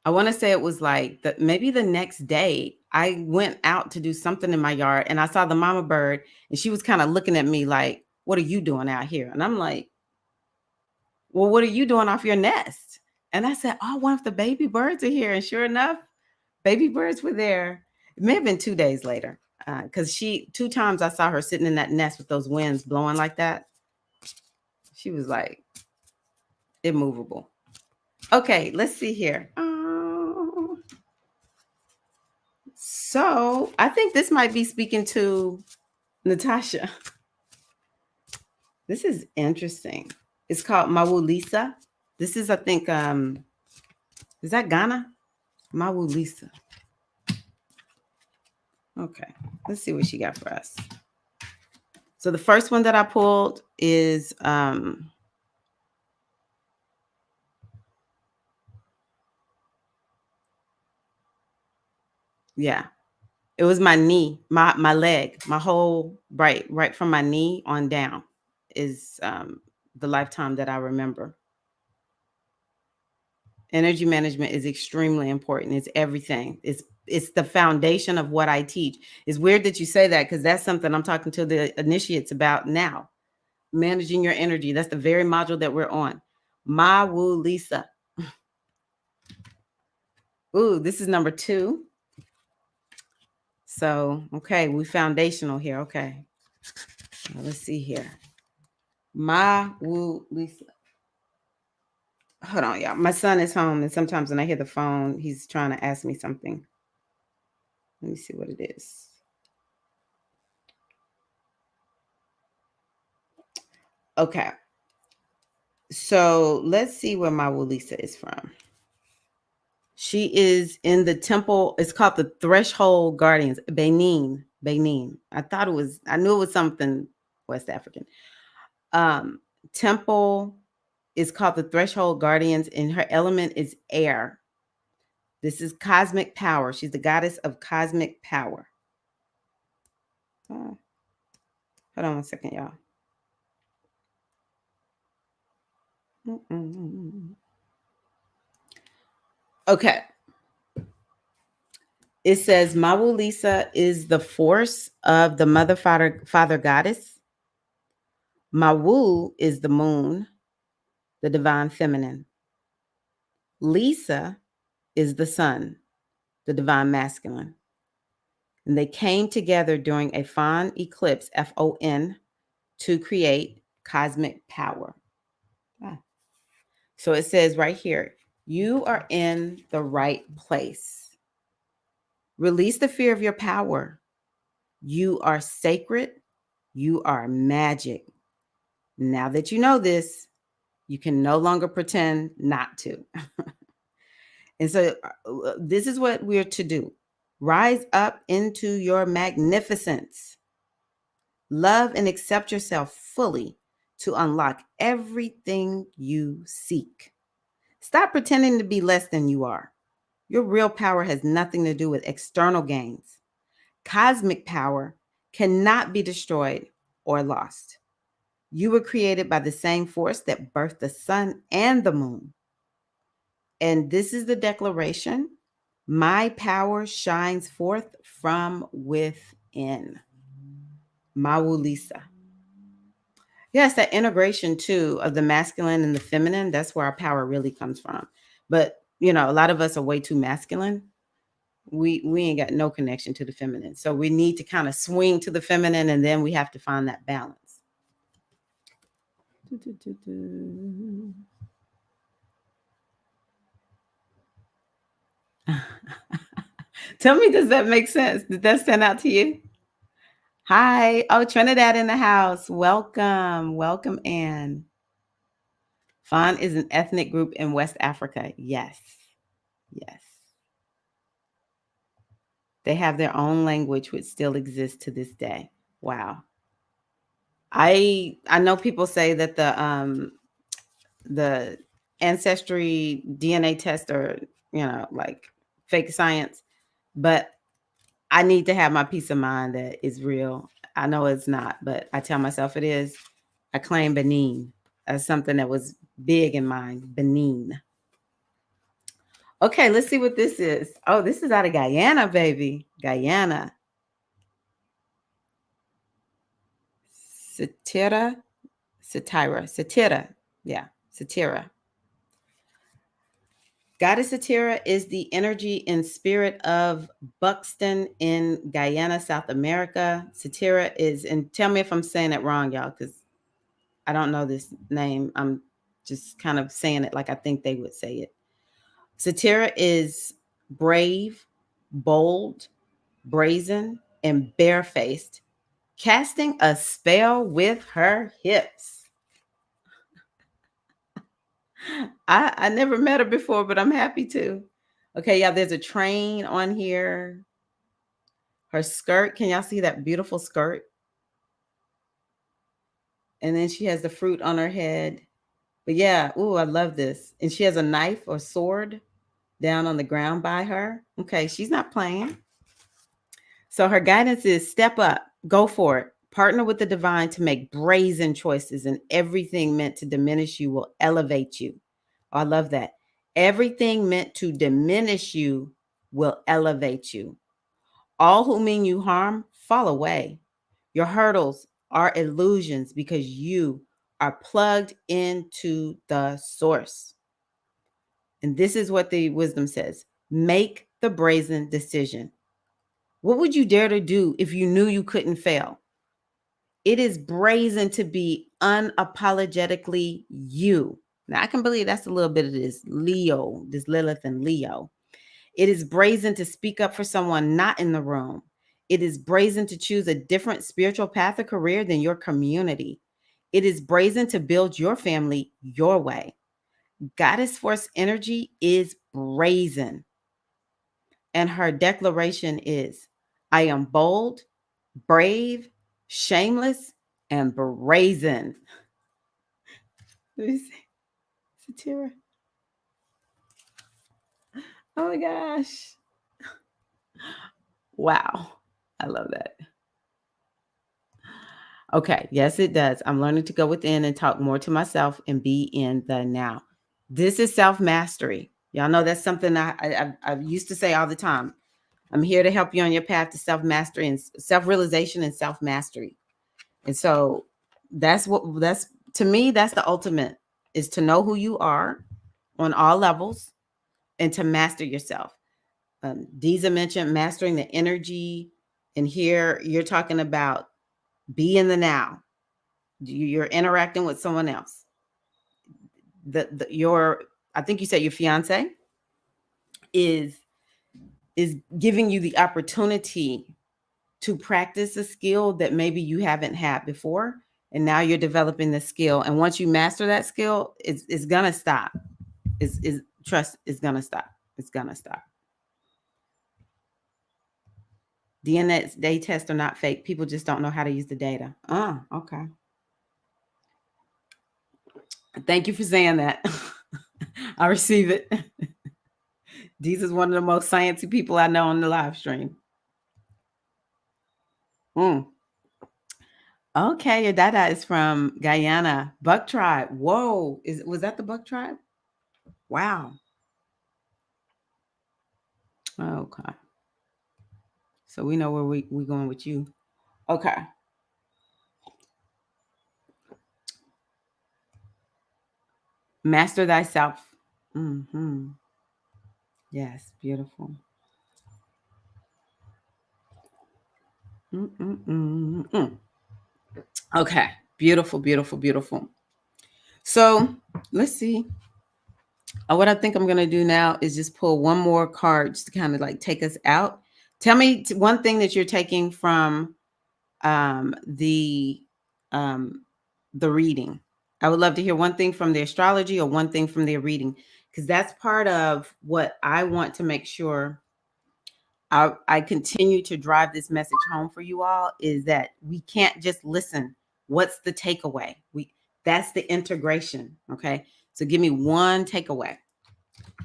A: I want to say it was like maybe the next day I went out to do something in my yard and I saw the mama bird and she was kind of looking at me like, what are you doing out here? And I'm like, well, what are you doing off your nest? And I said, oh, one of the baby birds are here. And sure enough, baby birds were there. It may have been 2 days later because 2 times I saw her sitting in that nest with those winds blowing like that. She was like immovable. Okay, let's see here. So I think this might be speaking to Natasha. This is interesting. It's called Mawulisa. This is, I think, is that Ghana? Mawulisa. Okay, let's see what she got for us. So the first one that I pulled is yeah. It was my knee, my leg, my whole right from my knee on down is the lifetime that I remember. Energy management is extremely important. It's everything. It's the foundation of what I teach. It's weird that you say that because that's something I'm talking to the initiates about now. Managing your energy. That's the very module that we're on. Ma Wu Lisa. Ooh, this is number 2. So, okay, we foundational here. Okay. Let's see here. Ma Wu Lisa. Hold on, y'all. My son is home, and sometimes when I hear the phone, he's trying to ask me something. Let me see what it is. Okay. So let's see where my Lisa is from. She is in the temple. It's called the Threshold Guardians, Benin. Benin. I knew it was something West African. Temple is called the Threshold Guardians, and her element is air. This is cosmic power. She's the goddess of cosmic power. Hold on one second, y'all. Okay. It says Mawu Lisa is the force of the mother father goddess. Mawu is the moon, the divine feminine. Lisa is the sun, the divine masculine. And they came together during a Fon eclipse, FON, to create cosmic power. So it says right here, you are in the right place. Release the fear of your power. You are sacred. You are magic. Now that you know this, you can no longer pretend not to. And so this is what we're to do. Rise up into your magnificence. Love and accept yourself fully to unlock everything you seek. Stop pretending to be less than you are. Your real power has nothing to do with external gains. Cosmic power cannot be destroyed or lost. You were created by the same force that birthed the sun and the moon. And this is the declaration. My power shines forth from within. Mawulisa. Yes, that integration too of the masculine and the feminine, that's where our power really comes from. But, a lot of us are way too masculine. We ain't got no connection to the feminine. So we need to kind of swing to the feminine, and then we have to find that balance. Tell me, does that make sense? Did that stand out to you? Hi. Oh, Trinidad in the house. Welcome. Welcome, Anne. Fon is an ethnic group in West Africa. Yes. Yes. They have their own language, which still exists to this day. Wow. I know people say that the ancestry DNA test are, like fake science, but I need to have my peace of mind that it's real. I know it's not, but I tell myself it is. I claim Benin as something that was big in mine. Benin. Okay, let's see what this is. Oh, this is out of Guyana, baby. Guyana. Satira. Satira. Yeah, Satira. Goddess Tirra is the energy and spirit of Buxton in Guyana, South America. Satira is, and tell me if I'm saying it wrong, y'all, because I don't know this name. I'm just kind of saying it like I think they would say it. Satira is brave, bold, brazen, and barefaced, casting a spell with her hips. I never met her before, but I'm happy to. Okay, yeah, there's a train on here. Her skirt, can y'all see that beautiful skirt? And then she has the fruit on her head. But yeah, ooh, I love this. And she has a knife or sword down on the ground by her. Okay, she's not playing. So her guidance is step up, go for it. Partner with the divine to make brazen choices, and everything meant to diminish you will elevate you. Oh, I love that. Everything meant to diminish you will elevate you. All who mean you harm, fall away. Your hurdles are illusions because you are plugged into the source. And this is what the wisdom says: make the brazen decision. What would you dare to do if you knew you couldn't fail? It is brazen to be unapologetically you. Now, I can believe that's a little bit of this Leo, this Lilith and Leo. It is brazen to speak up for someone not in the room. It is brazen to choose a different spiritual path or career than your community. It is brazen to build your family your way. Goddess Force energy is brazen. And her declaration is I am bold, brave, shameless, and brazen. Let me see. Satira. Oh my gosh. Wow. I love that. Okay. Yes, it does. I'm learning to go within and talk more to myself and be in the now. This is self mastery. Y'all know that's something I used to say all the time. I'm here to help you on your path to self mastery and self realization and self mastery. And so that's to me, that's the ultimate is to know who you are on all levels and to master yourself. Deeza mentioned mastering the energy. And here you're talking about be in the now. You're interacting with someone else. Your I think you said your fiance is is giving you the opportunity to practice a skill that maybe you haven't had before. And now you're developing the skill. And once you master that skill, it's gonna stop. Is trust is gonna stop. It's gonna stop. DNA tests are not fake. People just don't know how to use the data. Oh, okay. Thank you for saying that. I receive it. Deez is one of the most sciencey people I know on the live stream. Mm. Okay, your dada is from Guyana, Buck tribe. Whoa, was that the Buck tribe? Wow. Okay, so we know where we going with you. Okay, master thyself. Mm-hmm. Yes, beautiful. Mm-mm-mm-mm. Okay, beautiful, beautiful, beautiful. So let's see. What I think I'm gonna do now is just pull one more card just to kind of like take us out. Tell me one thing that you're taking from um, the um, the reading. I would love to hear one thing from the astrology or one thing from their reading, because that's part of what I want to make sure I continue to drive this message home for you all is that we can't just listen. What's the takeaway? That's the integration. Okay. So give me one takeaway.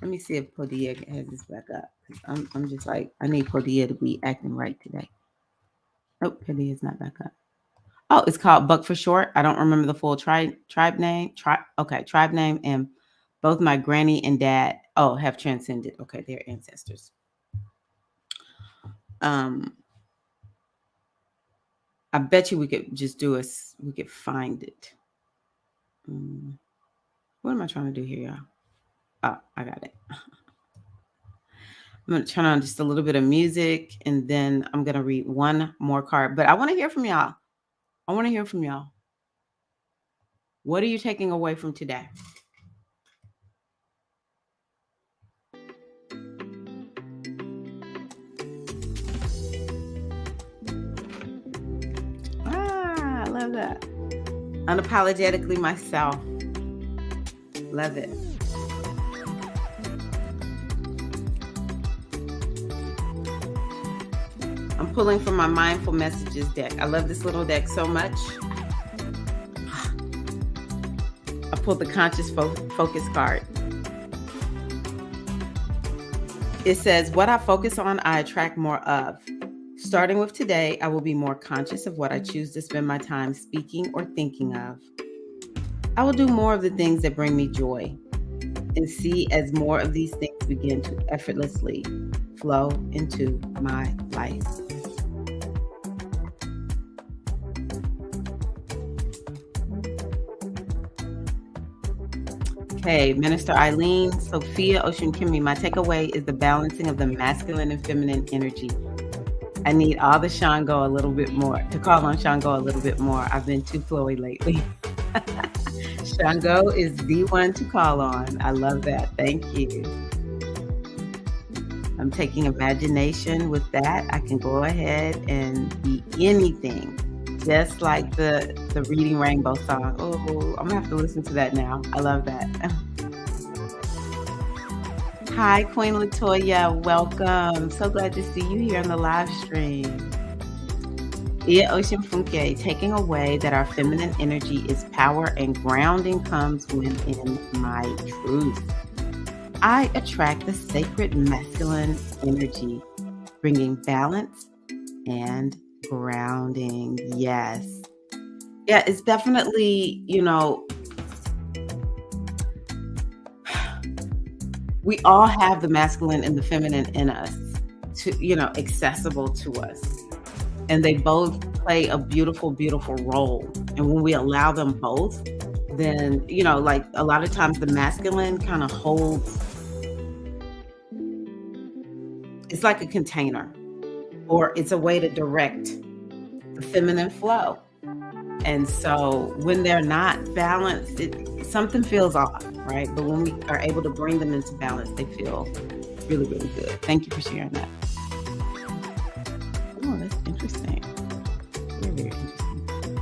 A: Let me see if Podia has this back up. I'm just like, I need Podia to be acting right today. Oh, Podia is not back up. Oh, it's called Buck for short. I don't remember the full tribe name. Tribe name and Both my granny and dad, have transcended. Okay, they're ancestors. I bet you we could just we could find it. What am I trying to do here, y'all? Oh, I got it. I'm going to turn on just a little bit of music, and then I'm going to read one more card. But I want to hear from y'all. What are you taking away from today? I love that. Unapologetically myself. Love it. I'm pulling from my Mindful Messages deck. I love this little deck so much. I pulled the Conscious Focus card. It says, what I focus on, I attract more of. Starting with today, I will be more conscious of what I choose to spend my time speaking or thinking of. I will do more of the things that bring me joy and see as more of these things begin to effortlessly flow into my life. Okay, Minister Eileen, Sophia, Ocean Kimmy, my takeaway is the balancing of the masculine and feminine energy. I need all the Shango a little bit more, to call on Shango a little bit more. I've been too flowy lately. Shango is the one to call on. I love that. Thank you. I'm taking imagination with that. I can go ahead and be anything, just like the Reading Rainbow song. Oh, I'm gonna have to listen to that now. I love that. Hi, Queen Latoya. Welcome. So glad to see you here on the live stream. Ia Ocean Funke, taking away that our feminine energy is power and grounding comes when in my truth. I attract the sacred masculine energy, bringing balance and grounding. Yes. Yeah, it's definitely, we all have the masculine and the feminine in us, accessible to us. And they both play a beautiful, beautiful role. And when we allow them both, then, like a lot of times the masculine kind of holds, it's like a container, or it's a way to direct the feminine flow. And so when they're not balanced, something feels off, right? But when we are able to bring them into balance, they feel really, really good. Thank you for sharing that. Oh, that's interesting. Very, very interesting.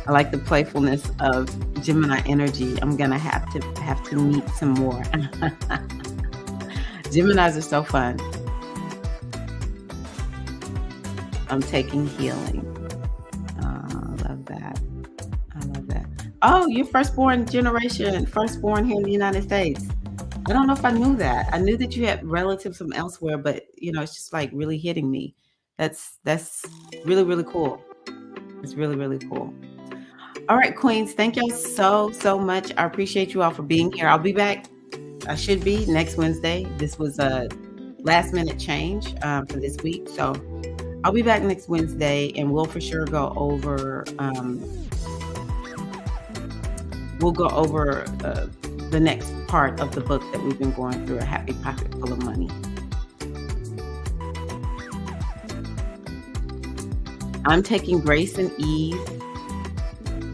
A: I like the playfulness of Gemini energy. I'm gonna have to meet some more. Geminis are so fun. I'm taking healing. I love that. Oh, you're firstborn generation, firstborn here in the United States. I don't know if I knew that. I knew that you had relatives from elsewhere, but it's just like really hitting me. That's really, really cool. It's really, really cool. All right, Queens, thank y'all so much. I appreciate you all for being here. I'll be back. I should be next Wednesday. This was a last minute change for this week. So I'll be back next Wednesday, and we'll for sure go over the next part of the book that we've been going through, A Happy Pocket Full of Money. I'm taking grace and ease,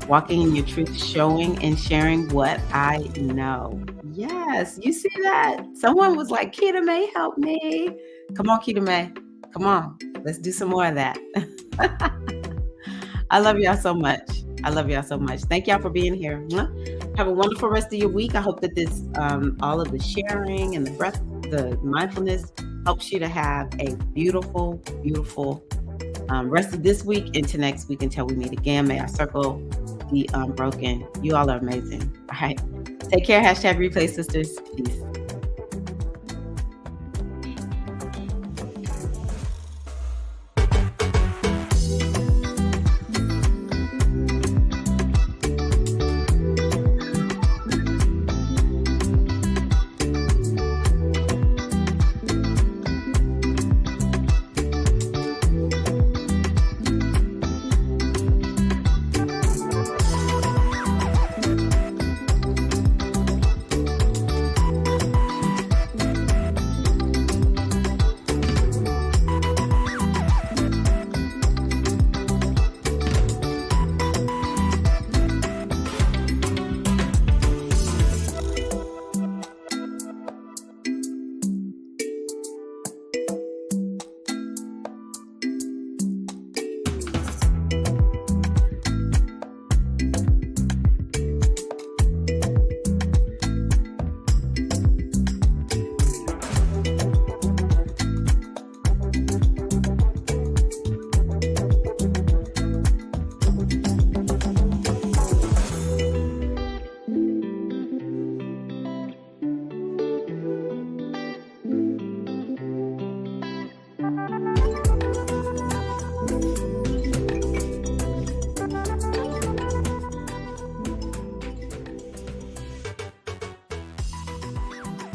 A: walking in your truth, showing and sharing what I know. Yes, you see that? Someone was like, Keita May, help me. Come on, Keita May. Come on. Let's do some more of that. I love y'all so much. Thank y'all for being here. Have a wonderful rest of your week. I hope that this, all of the sharing and the mindfulness helps you to have a beautiful, beautiful rest of this week into next week until we meet again. May our circle be unbroken. You all are amazing. All right. Take care. #Replay Sisters. Peace.